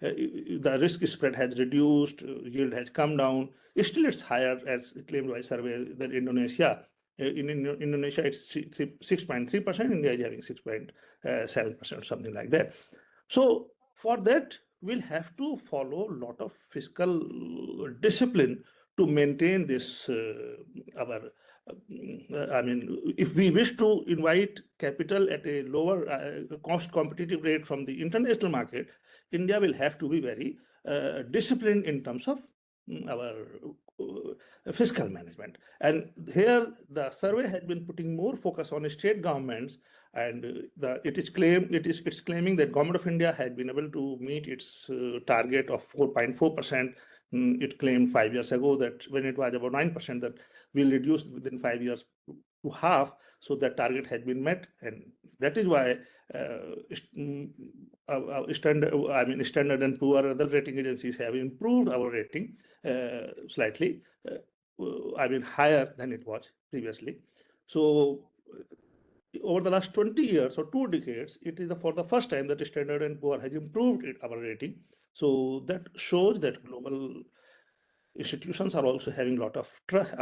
the risk spread has reduced, yield has come down. Still, it's higher as claimed by survey than Indonesia. In Indonesia, it's 6.3%. India is having 6.7%, something like that. So for that, we'll have to follow a lot of fiscal discipline to maintain this if we wish to invite capital at a lower cost competitive rate from the international market, India will have to be very disciplined in terms of our fiscal management. And here the survey has been putting more focus on state governments, and it's claiming that Government of India has been able to meet its target of 4.4%. It claimed 5 years ago that when it was about 9%, that will reduce within 5 years to half. So that target has been met, and that is why Standard and Poor and other rating agencies have improved our rating slightly, higher than it was previously. So over the last 20 years or 2 decades, it is for the first time that Standard and Poor has improved our rating. So that shows that global institutions are also having a lot of trust,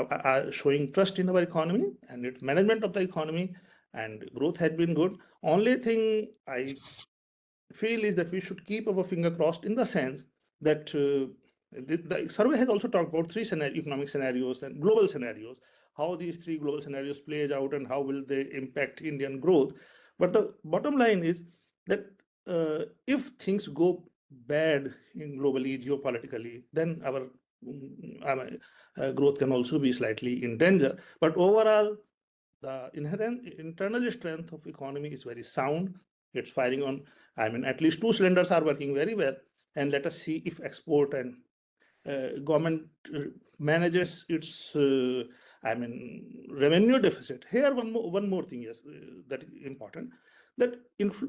showing trust in our economy and its management of the economy, and growth has been good. Only thing I feel is that we should keep our finger crossed, in the sense that the survey has also talked about 3 economic scenarios and global scenarios, how these 3 global scenarios plays out and how will they impact Indian growth. But the bottom line is that if things go bad in globally, geopolitically, then our growth can also be slightly in danger. But overall, the inherent internal strength of economy is very sound. It's firing on, at least 2 cylinders are working very well. And let us see if export and government manages its revenue deficit. Here one more thing is that is important, that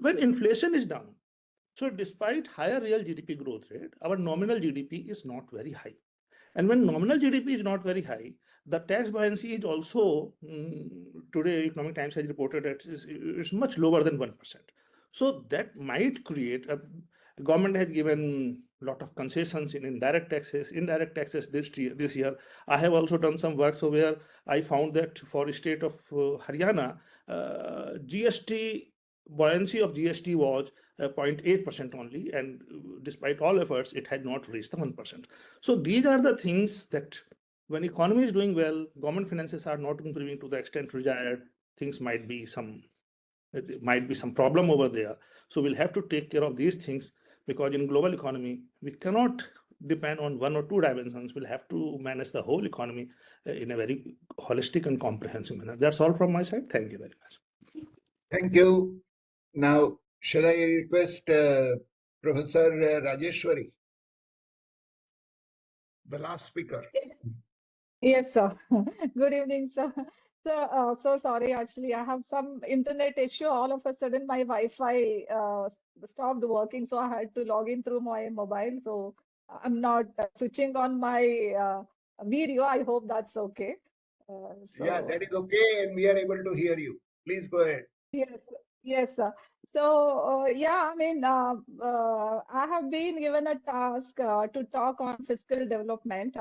when inflation is down, so despite higher real GDP growth rate, our nominal GDP is not very high. And when nominal GDP is not very high, the tax buoyancy is also, today Economic Times has reported that it's much lower than 1%. So that might create government has given a lot of concessions in indirect taxes this year. I have also done some work, so where I found that for the state of Haryana, GST buoyancy of GST was 0.8% only, and despite all efforts, it had not reached the 1%. So these are the things that when economy is doing well, government finances are not improving to the extent desired, things might be some problem over there. So we'll have to take care of these things, because in global economy, we cannot depend on 1 or 2 dimensions. We'll have to manage the whole economy in a very holistic and comprehensive manner. That's all from my side. Thank you very much. Thank you. Now, shall I request Professor Rajeshwari, the last speaker? Yes, sir. Good evening, sir. So sorry, actually, I have some internet issue. All of a sudden, my Wi-Fi stopped working, so I had to log in through my mobile. So I'm not switching on my video. I hope that's okay. Yeah, that is okay, and we are able to hear you. Please go ahead. Yes, sir. So, yeah, I have been given a task to talk on fiscal development,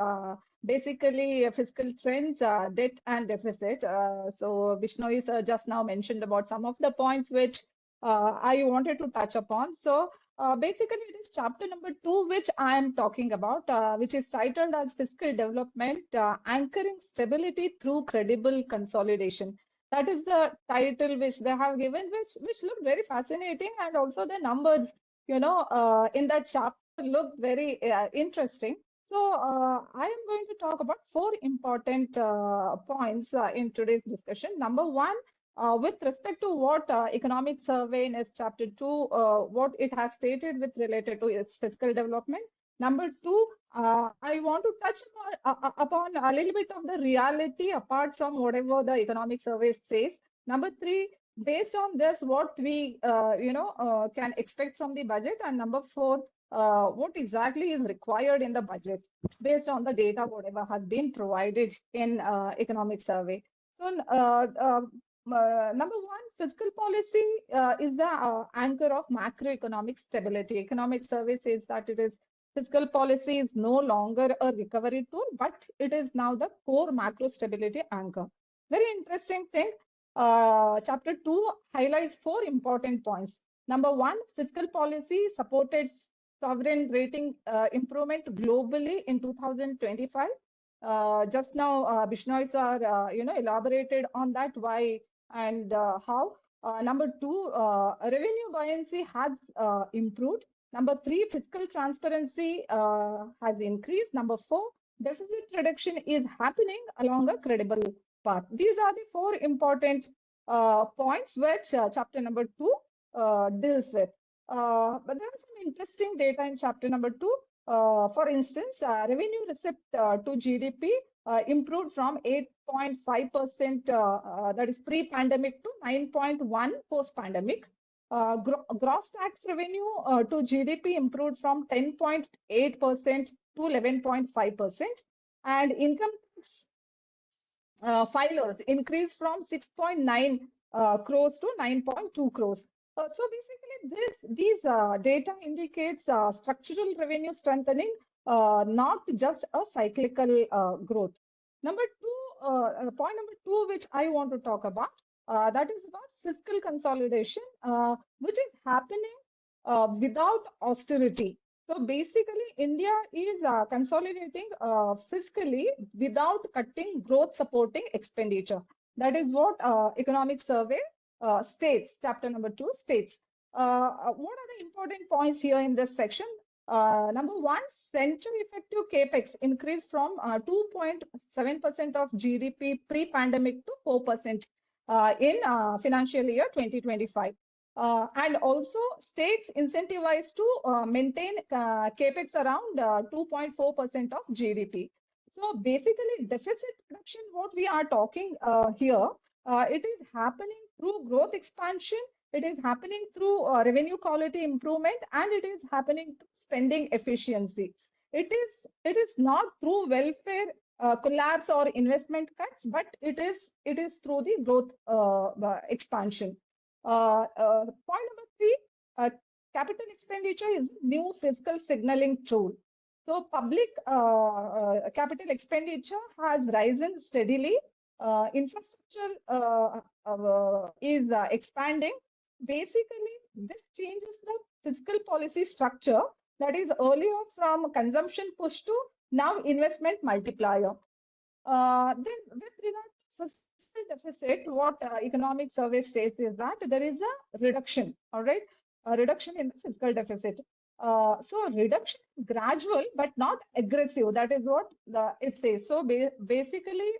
basically fiscal trends, debt and deficit. So Vishnu just now mentioned about some of the points which I wanted to touch upon. So basically, it is chapter number 2, which I am talking about, which is titled as Fiscal Development, Anchoring Stability Through Credible Consolidation. That is the title which they have given, which looked very fascinating, and also the numbers, in that chapter looked very interesting. So I am going to talk about 4 important points in today's discussion. Number 1, with respect to what economic survey in its chapter 2, what it has stated with related to its fiscal development. Number 2, I want to touch upon a little bit of the reality apart from whatever the economic survey says. Number 3, based on this, what we can expect from the budget. And number 4, what exactly is required in the budget based on the data whatever has been provided in economic survey. So number 1, fiscal policy is the anchor of macroeconomic stability. Economic survey says that it is fiscal policy is no longer a recovery tool, but it is now the core macro stability anchor. Very interesting thing. Chapter 2 highlights 4 important points. Number 1, fiscal policy supported sovereign rating improvement globally in 2025. Just now, Bishnoy sir, elaborated on that, why and how. Number 2, revenue buoyancy has improved. Number 3, fiscal transparency has increased. Number 4, deficit reduction is happening along a credible path. These are the 4 important points which chapter number 2 deals with. But there are some interesting data in chapter number 2. For instance, revenue receipt to GDP improved from 8.5%, that is pre-pandemic, to 9.1 post-pandemic. Gross tax revenue to GDP improved from 10.8% to 11.5%, and income tax filers increased from 6.9 crores to 9.2 crores. So basically, these data indicates structural revenue strengthening, not just a cyclical growth. Number 2, point number 2, which I want to talk about, that is about fiscal consolidation, which is happening without austerity. So basically, India is consolidating fiscally without cutting growth supporting expenditure. That is what economic survey states, chapter number 2 states. What are the important points here in this section? Number 1, central effective capex increased from 2.7% of GDP pre-pandemic to 4% in financial year 2025. And also states incentivized to maintain capex around 2.4% of GDP. So basically, deficit reduction, what we are talking here, it is happening through growth expansion, it is happening through revenue quality improvement, and it is happening through spending efficiency. It is not through welfare collapse or investment cuts, but it is through the growth expansion. Point number 3, capital expenditure is new fiscal signaling tool. So public capital expenditure has risen steadily. Infrastructure is expanding. Basically, this changes the fiscal policy structure, that is earlier from consumption push to now investment multiplier. Then with regard to fiscal deficit, what economic survey states is that there is a reduction, all right, a reduction in the fiscal deficit. So reduction is gradual but not aggressive. That is what it says. So basically,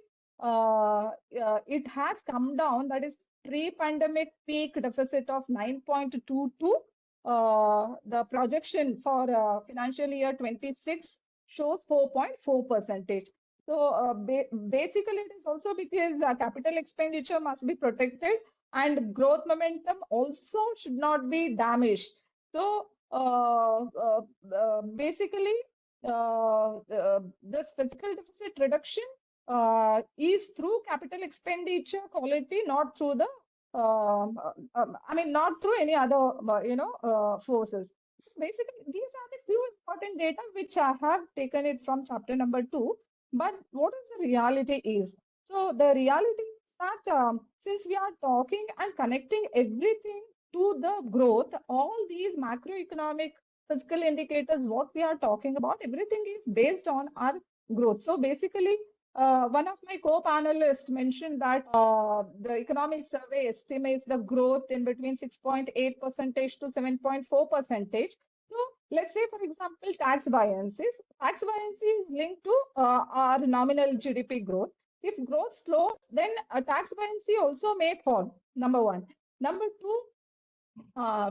it has come down. That is pre-pandemic peak deficit of 9.22. The projection for financial year 26 shows 4.4%. So basically, it is also because capital expenditure must be protected and growth momentum also should not be damaged. So basically, this fiscal deficit reduction is through capital expenditure quality, not through the not through any other forces. So basically, these are the few important data which I have taken it from chapter number 2. But what is the reality is? So the reality is that since we are talking and connecting everything to the growth, all these macroeconomic fiscal indicators, what we are talking about, everything is based on our growth. So basically, one of my co-panelists mentioned that the economic survey estimates the growth in between 6.8% to 7.4%. So let's say, for example, tax buoyancy. Tax buoyancy is linked to our nominal GDP growth. If growth slows, then tax buoyancy also may fall, number one. Number two,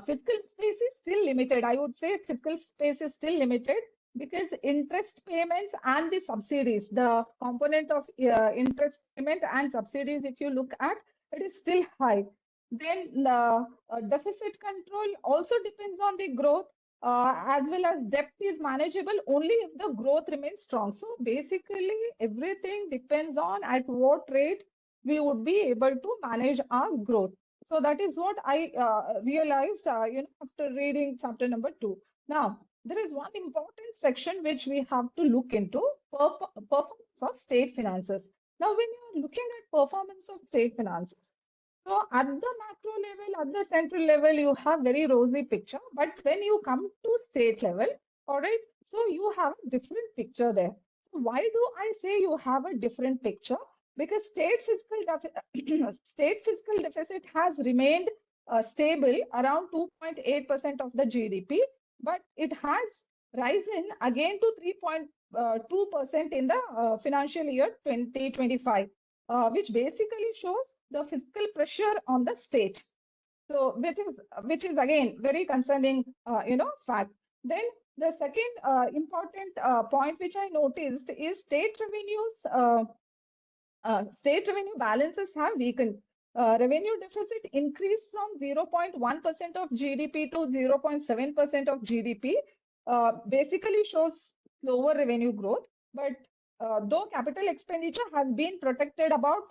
fiscal space is still limited. I would say fiscal space is still limited because interest payments and the subsidies, the component of interest payment and subsidies, if you look at, it is still high. Then the deficit control also depends on the growth, as well as debt is manageable only if the growth remains strong. So basically, everything depends on at what rate we would be able to manage our growth. So that is what I realized, after reading chapter number 2. Now, there is one important section which we have to look into, performance of state finances. Now, when you are looking at performance of state finances, so at the macro level, at the central level, you have very rosy picture. But when you come to state level, all right, so you have a different picture there. So why do I say you have a different picture? Because state fiscal deficit has remained stable around 2.8% of the GDP, but it has risen again to 3.2% in the financial year 2025. Which basically shows the fiscal pressure on the state. So which is again very concerning, fact. Then the second important point which I noticed is state revenues. State revenue balances have weakened. Revenue deficit increased from 0.1% of GDP to 0.7% of GDP. Basically shows slower revenue growth, but though capital expenditure has been protected about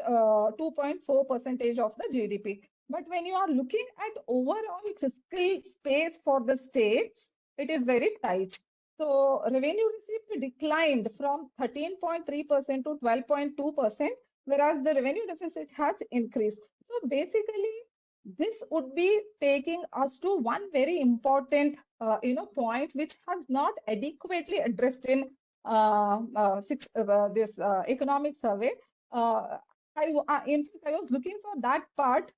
2.4% of the GDP. But when you are looking at overall fiscal space for the states, it is very tight. So revenue receipt declined from 13.3% to 12.2%, whereas the revenue deficit has increased. So basically, this would be taking us to one very important, point which has not adequately addressed in this economic survey. In fact, I was looking for that part,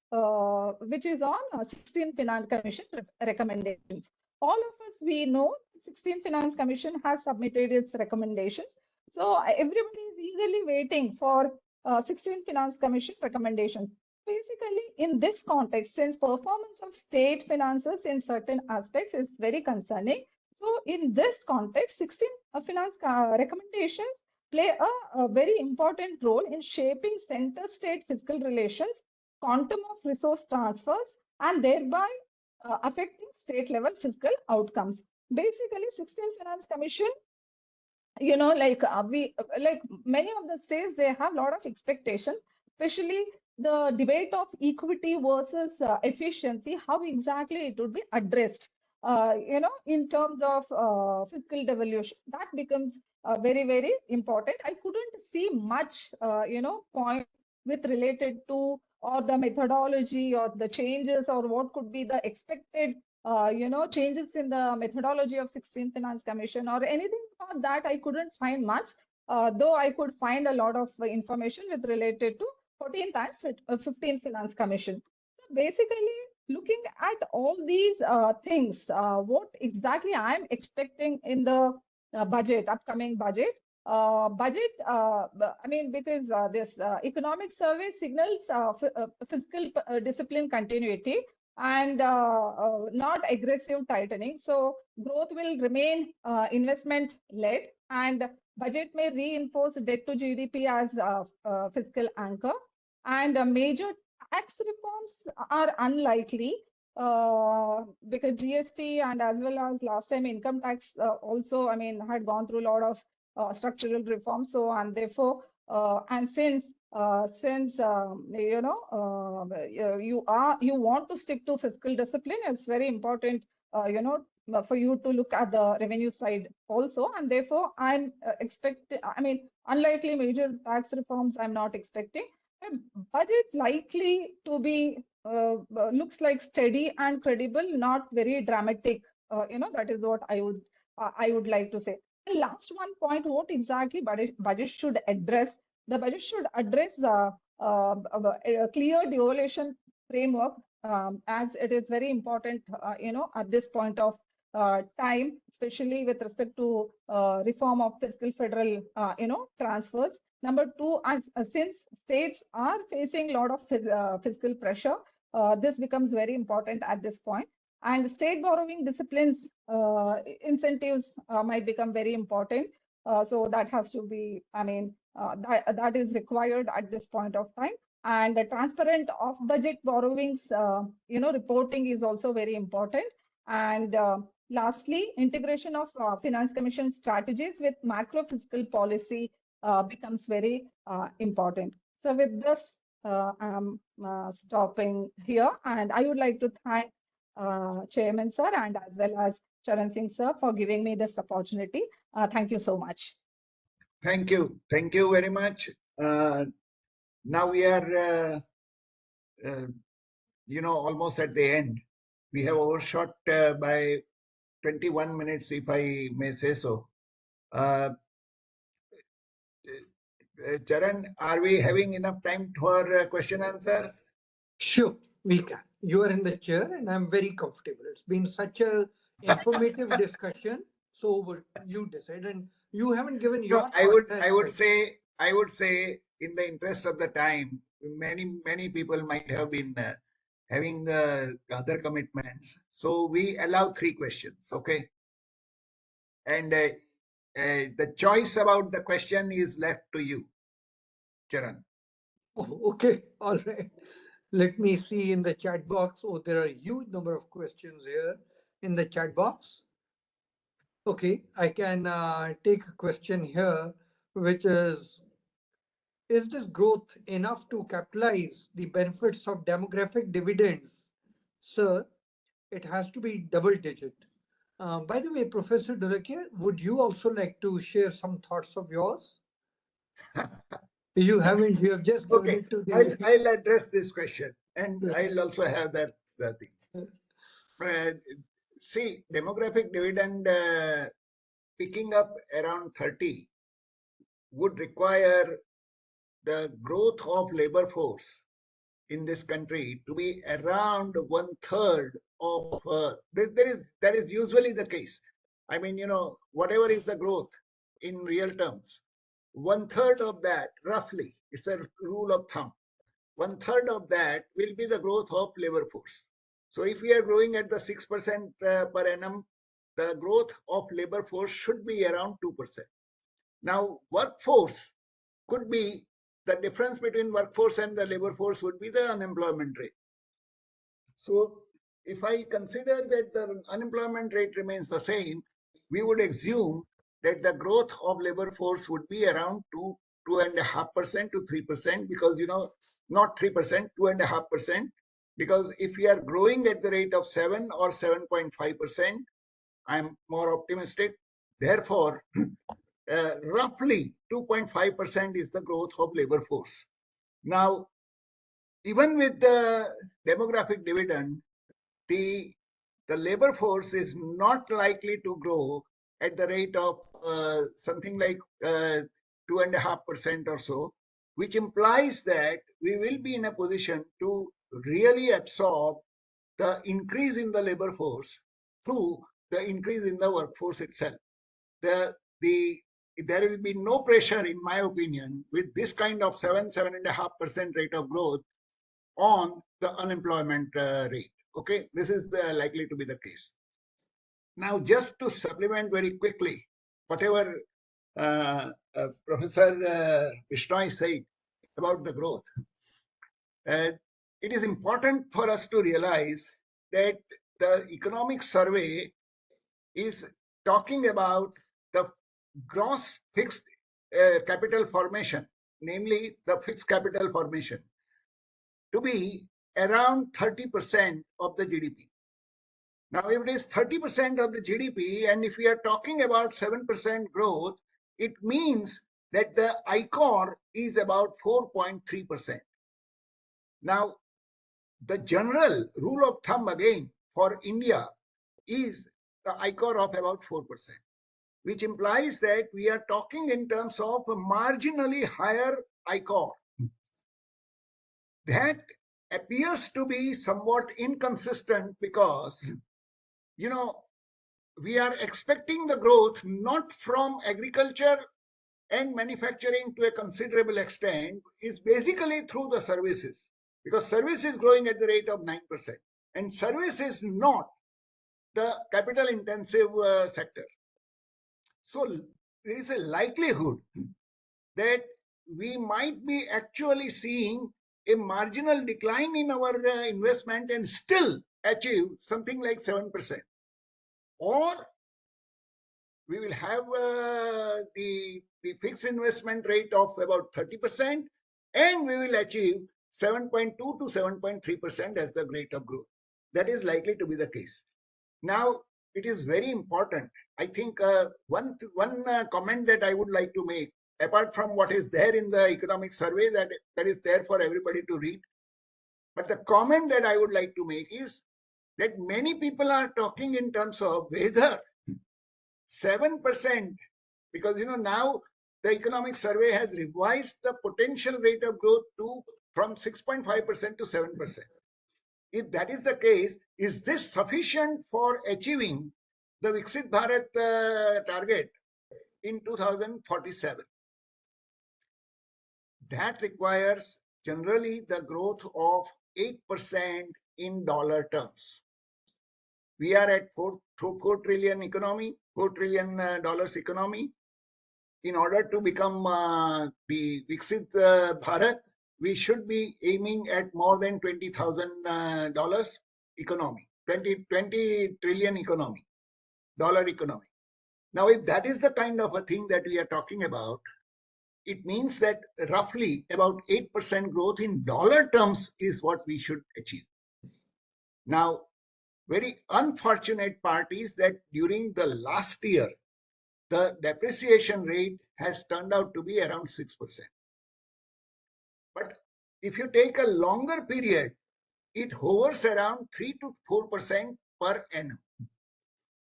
which is on 16th Finance Commission recommendations. All of us, we know 16th Finance Commission has submitted its recommendations. So everybody is eagerly waiting for 16th Finance Commission recommendations. Basically, in this context, since performance of state finances in certain aspects is very concerning, so in this context, 16th Finance recommendations play a very important role in shaping center-state fiscal relations, quantum of resource transfers, and thereby affecting state-level fiscal outcomes. Basically, 16th Finance Commission, like many of the states, they have a lot of expectations, especially the debate of equity versus efficiency, how exactly it would be addressed, in terms of fiscal devolution. That becomes very, very important. I couldn't see much, point with related to or the methodology or the changes or what could be the expected changes in the methodology of 16th Finance Commission or anything about that. I couldn't find much, though I could find a lot of information with related to 14th and 15th Finance Commission. So basically, looking at all these things, what exactly I'm expecting in the upcoming budget. Because this economic survey signals fiscal discipline continuity and not aggressive tightening. So growth will remain investment-led, and budget may reinforce debt to GDP as a fiscal anchor. And major tax reforms are unlikely because GST and as well as last time income tax also, had gone through a lot of structural reforms. So, and therefore, and since you want to stick to fiscal discipline, it's very important, for you to look at the revenue side also. And therefore, I'm expecting, unlikely major tax reforms, I'm not expecting. budget likely to be looks like steady and credible, not very dramatic. That is what I would like to say. And last one point, what exactly budget should address? The budget should address a clear devaluation framework, as it is very important, at this point of time, especially with respect to reform of fiscal federal, transfers. Number two, since states are facing a lot of fiscal pressure, this becomes very important at this point. And state borrowing disciplines, incentives might become very important. So that has to be, that is required at this point of time. And the transparent off-budget borrowings, reporting is also very important. And lastly, integration of finance commission strategies with macro fiscal policy becomes very important. So with this, I'm stopping here, and I would like to thank Chairman Sir and as well as Charan Singh Sir for giving me this opportunity. Thank you so much. Thank you. Thank you very much. Now we are, almost at the end. We have overshot by 21 minutes, if I may say so. Charan, are we having enough time for question answers? Sure, we can. You are in the chair and I'm very comfortable. It's been such a informative discussion. So you decide, and you haven't given your No, I would say in the interest of the time, many people might have been having other commitments. So we allow 3 questions, okay? And the choice about the question is left to you, Charan. Oh, okay, all right. Let me see in the chat box. Oh, there are a huge number of questions here in the chat box. Okay, I can take a question here, which is this growth enough to capitalize the benefits of demographic dividends? Sir, it has to be double digit. By the way, Professor Dholakia, would you also like to share some thoughts of yours? You haven't, you have just given Okay, it to the... I'll address this question, and I'll also have that thing. See, demographic dividend picking up around 30 would require the growth of labor force in this country to be around 1/3 of that is usually the case. I mean, whatever is the growth in real terms, 1/3 of that, roughly, it's a rule of thumb, 1/3 of that will be the growth of labor force. So if we are growing at the 6% per annum, the growth of labor force should be around 2%. Now, workforce could be, the difference between workforce and the labor force would be the unemployment rate. So if I consider that the unemployment rate remains the same, we would assume that the growth of labor force would be around 2.5% to 3%, because, not 3%, 2.5%, because if we are growing at the rate of 7 or 7.5%, I'm more optimistic. Therefore, roughly 2.5% is the growth of labor force. Now, even with the demographic dividend, the labor force is not likely to grow at the rate of something like 2.5% or so, which implies that we will be in a position to really absorb the increase in the labor force through the increase in the workforce itself. There will be no pressure, in my opinion, with this kind of 7.5% rate of growth on the unemployment rate. Okay, this is likely to be the case. Now, just to supplement very quickly, whatever Professor Chenoy said about the growth, it is important for us to realize that the economic survey is talking about the gross fixed capital formation, namely the fixed capital formation, to be around 30% of the GDP. Now, if it is 30% of the GDP, and if we are talking about 7% growth, it means that the ICOR is about 4.3%. Now, the general rule of thumb again for India is the ICOR of about 4%, which implies that we are talking in terms of a marginally higher ICOR. That appears to be somewhat inconsistent because, you know, we are expecting the growth not from agriculture and manufacturing to a considerable extent, is basically through the services, because service is growing at the rate of 9%, and service is not the capital intensive sector. So there is a likelihood that we might be actually seeing a marginal decline in our investment and still achieve something like 7%. Or we will have the fixed investment rate of about 30%, and we will achieve 7.2 to 7.3% as the rate of growth. That is likely to be the case. Now, it is very important. I think one comment that I would like to make, apart from what is there in the economic survey that is there for everybody to read, but the comment that I would like to make is that many people are talking in terms of whether 7%, because now the economic survey has revised the potential rate of growth from 6.5% to 7%. If that is the case, is this sufficient for achieving the Viksit Bharat target in 2047? That requires generally the growth of 8% in dollar terms. We are at 4 trillion economy, $4 trillion economy. In order to become the Viksit Bharat, we should be aiming at more than $20,000 economy, 20 trillion economy, dollar economy. Now, if that is the kind of a thing that we are talking about, it means that roughly about 8% growth in dollar terms is what we should achieve. Now, very unfortunate part is that during the last year, the depreciation rate has turned out to be around 6%. But if you take a longer period, it hovers around 3 to 4% per annum.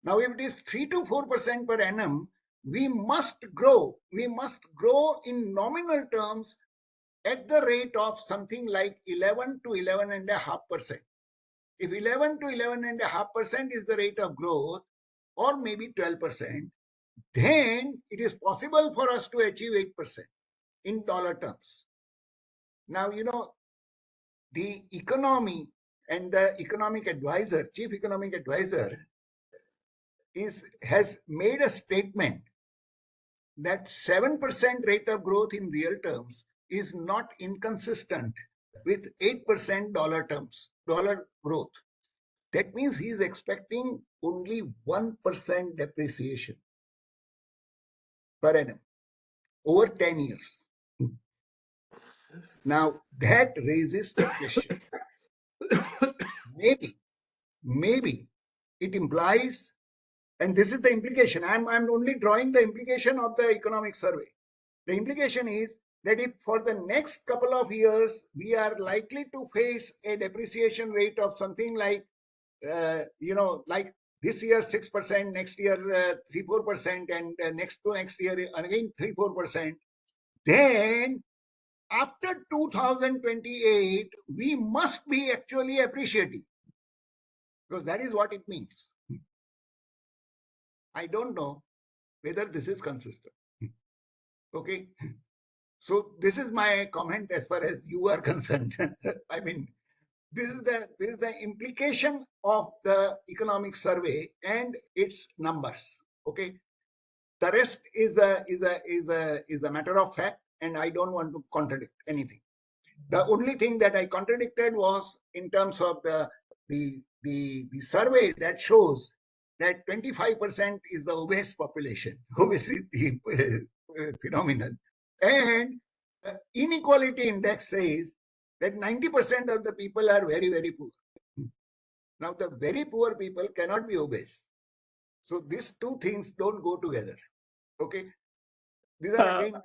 Now, if it is 3 to 4% per annum, we must grow. We must grow in nominal terms at the rate of something like 11 to 11.5%. If 11 to 11.5% is the rate of growth, or maybe 12%, then it is possible for us to achieve 8% in dollar terms. Now, the economy and the economic advisor, chief economic advisor, has made a statement that 7% rate of growth in real terms is not inconsistent with 8% dollar growth. That means he is expecting only 1% depreciation per annum over 10 years. Now, that raises the question. Maybe it implies, and this is the implication, I'm only drawing the implication of the economic survey. The implication is that if for the next couple of years, we are likely to face a depreciation rate of something like, like this year 6%, next year 3-4%, and next year again 3-4%, then after 2028, we must be actually appreciating, because that is what it means. I don't know whether this is consistent. Okay. So this is my comment as far as you are concerned. I mean, this is the implication of the economic survey and its numbers. Okay. The rest is a matter of fact, and I don't want to contradict anything. The only thing that I contradicted was in terms of the survey that shows that 25% is the obese population, obesity phenomenon, and inequality index says that 90% of the people are very, very poor. Now, the very poor people cannot be obese. So these two things don't go together. Okay. These are again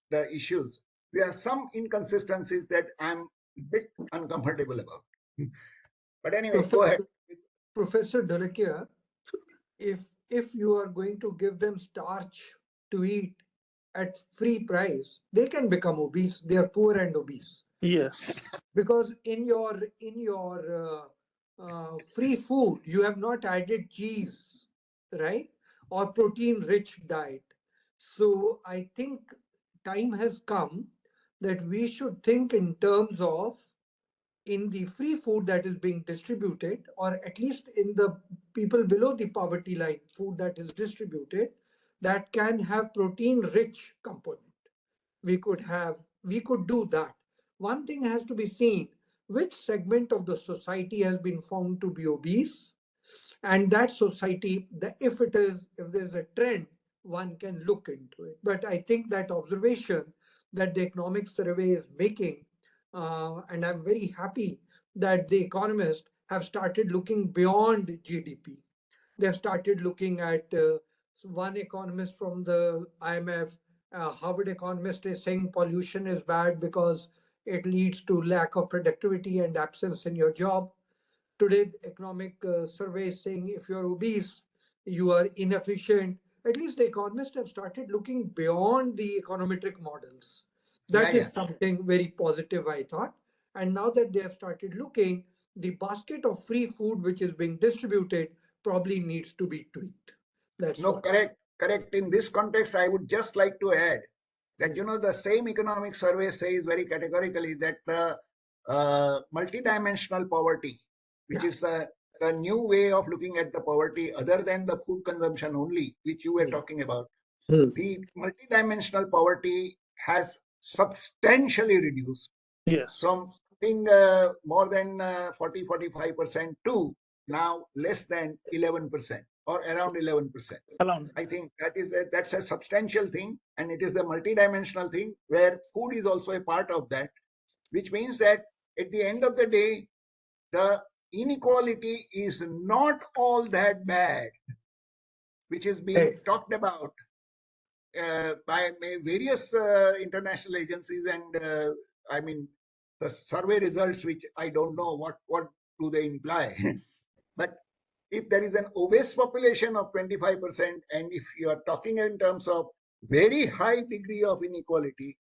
the issues, there are some inconsistencies that I'm a bit uncomfortable about. But anyway, go ahead. Professor Dholakia, if you are going to give them starch to eat at free price, they can become obese. They are poor and obese. Yes. Because in your free food, you have not added cheese, right? Or protein-rich diet. So I think time has come that we should think in terms of in the free food that is being distributed, or at least in the people below the poverty line, food that is distributed, that can have protein-rich component. We could do that. One thing has to be seen, which segment of the society has been found to be obese, and that society, if there's a trend, one can look into it. But I think that observation that the economic survey is making, and I'm very happy that the economists have started looking beyond GDP. They've started looking at one economist from the IMF, Harvard economist, is saying pollution is bad because it leads to lack of productivity and absence in your job. Today, the economic survey is saying if you're obese, you are inefficient. At least the economists have started looking beyond the econometric models. That is something very positive, I thought. And now that they have started looking, the basket of free food which is being distributed probably needs to be tweaked. That's no, correct. In this context, I would just like to add that, the same economic survey says very categorically that the multidimensional poverty, which is the new way of looking at the poverty other than the food consumption only, which you were talking about, the multidimensional poverty has substantially reduced. Yes. From something more than 40-45% to now less than 11% or around 11%. I think that's a substantial thing, and it is a multidimensional thing where food is also a part of that, which means that at the end of the day, the inequality is not all that bad, which is being talked about by various international agencies, and I mean the survey results, which I don't know what do they imply. But if there is an obese population of 25%, and if you are talking in terms of very high degree of inequality,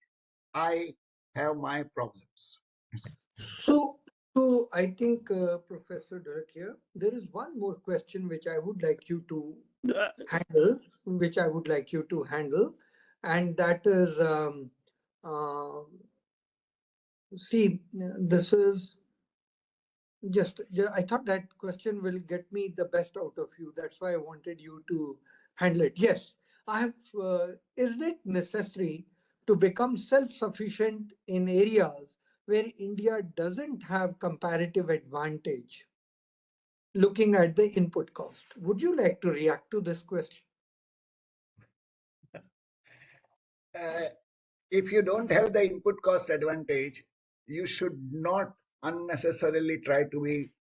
I have my problems. So I think, Professor Dholakia, there is one more question which I would like you to handle, and that is, see, this is just, I thought that question will get me the best out of you. That's why I wanted you to handle it. Yes, I have. Is it necessary to become self-sufficient in areas where India doesn't have comparative advantage? Looking at the input cost, would you like to react to this question? If you don't have the input cost advantage, you should not unnecessarily try to be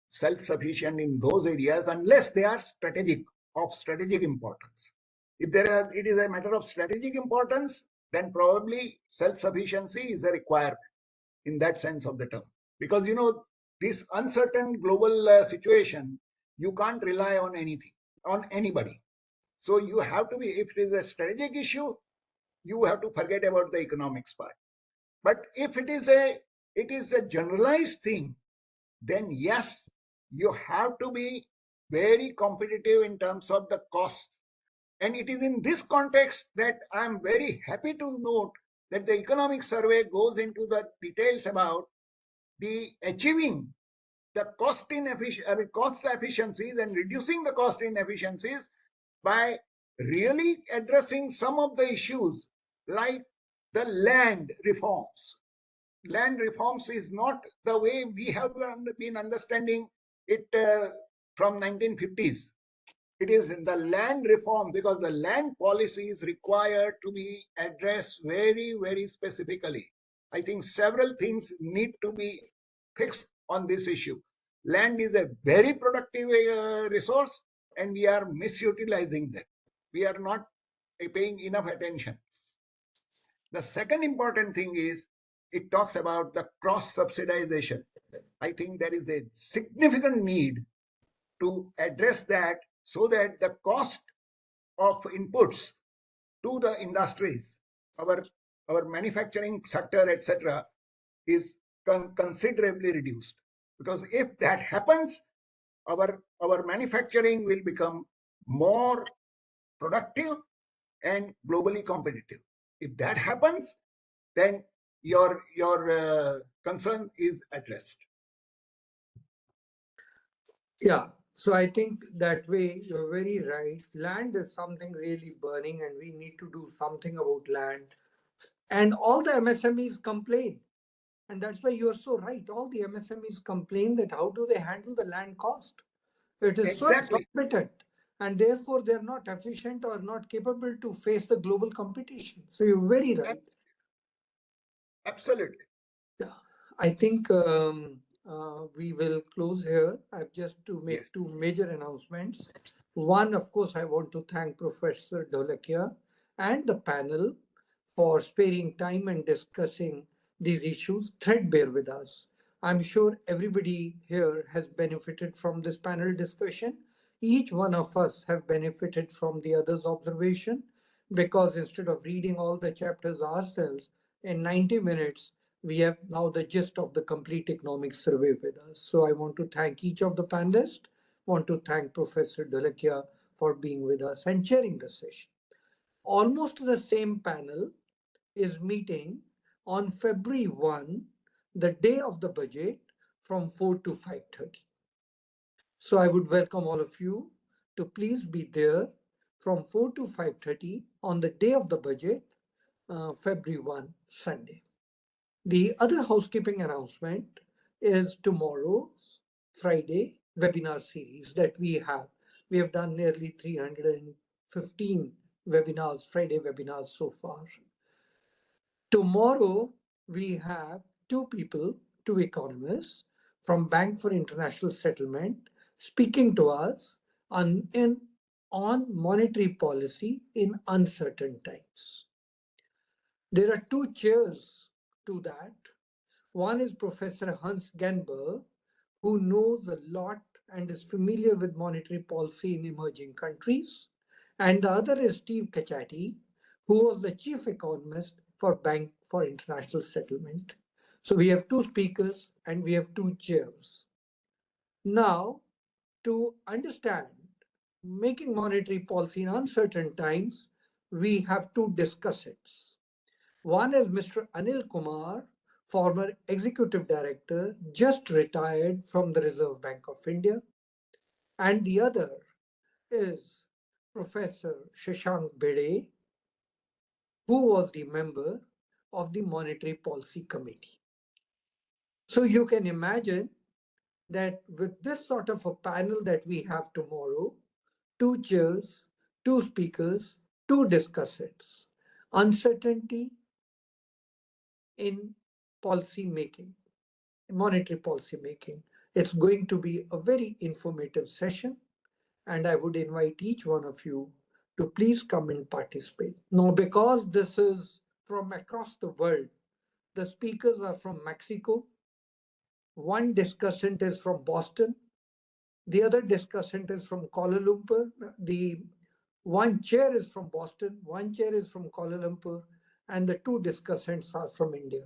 self-sufficient in those areas unless they are of strategic importance. If it is a matter of strategic importance, then probably self-sufficiency is a requirement in that sense of the term. Because, this uncertain global situation, you can't rely on anything, on anybody. So you have to be, if it is a strategic issue, you have to forget about the economics part. But if it is a generalized thing, then yes, you have to be very competitive in terms of the cost. And it is in this context that I'm very happy to note that the economic survey goes into the details about the achieving the cost efficiencies and reducing the cost inefficiencies by really addressing some of the issues like the land reforms. Land reforms is not the way we have been understanding it from 1950s. It is in the land reform, because the land policy is required to be addressed very, very specifically. I think several things need to be fixed on this issue. Land is a very productive resource, and we are misutilizing that. We are not paying enough attention. The second important thing is it talks about the cross subsidization. I think there is a significant need to address that so that the cost of inputs to the industries, our manufacturing sector, etc., is considerably reduced. Because if that happens, our manufacturing will become more productive and globally competitive. If that happens, then your concern is addressed. Yeah, so I think that way you're very right. Land is something really burning, and we need to do something about land. And all the MSMEs complain. And that's why you're so right. All the MSMEs complain that how do they handle the land cost? It is so Exactly. exorbitant, and therefore they're not efficient or not capable to face the global competition. So you're very right. Absolutely. Yeah, I think we will close here. I've just to make two major announcements. One, of course, I want to thank Professor Dholakia and the panel for sparing time and discussing these issues threadbare with us. I'm sure everybody here has benefited from this panel discussion. Each one of us have benefited from the other's observation, because instead of reading all the chapters ourselves in 90 minutes, we have now the gist of the complete economic survey with us. So I want to thank each of the panelists, want to thank Professor Dholakia for being with us and chairing the session. Almost the same panel is meeting on February 1, the day of the budget, from 4 to 5:30. So I would welcome all of you to please be there from 4 to 5:30 on the day of the budget, February 1, Sunday. The other housekeeping announcement is tomorrow's Friday webinar series that we have. We have done nearly 315 webinars, Friday webinars so far. Tomorrow, we have two people, two economists from Bank for International Settlement speaking to us on monetary policy in uncertain times. There are two chairs to that. One is Professor Hans Genber, who knows a lot and is familiar with monetary policy in emerging countries. And the other is Steve Cacciatti, who was the chief economist for Bank for International Settlement. So we have two speakers and we have two chairs. Now, to understand making monetary policy in uncertain times, we have two discussants. One is Mr. Anil Kumar, former executive director, just retired from the Reserve Bank of India. And the other is Professor Shashank Bede, who was the member of the Monetary Policy Committee. So you can imagine that with this sort of a panel that we have tomorrow, two chairs, two speakers, two discussants, uncertainty in policy making, monetary policy making. It's going to be a very informative session, and I would invite each one of you to please come and participate. Now, because this is from across the world, the speakers are from Mexico. One discussant is from Boston. The other discussant is from Kuala Lumpur. The one chair is from Boston, one chair is from Kuala Lumpur, and the two discussants are from India.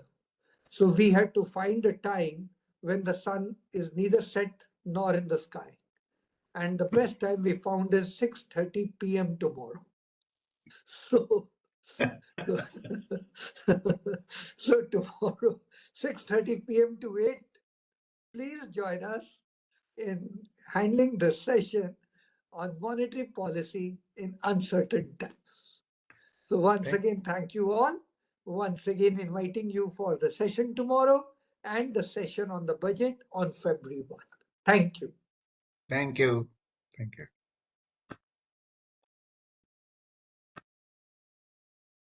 So we had to find a time when the sun is neither set nor in the sky. And the best time we found is 6:30 p.m. tomorrow. So, so tomorrow, 6:30 p.m. to 8, please join us in handling the session on monetary policy in uncertain times. So once again, thank you all. Once again, inviting you for the session tomorrow and the session on the budget on February 1. Thank you. Thank you. Thank you.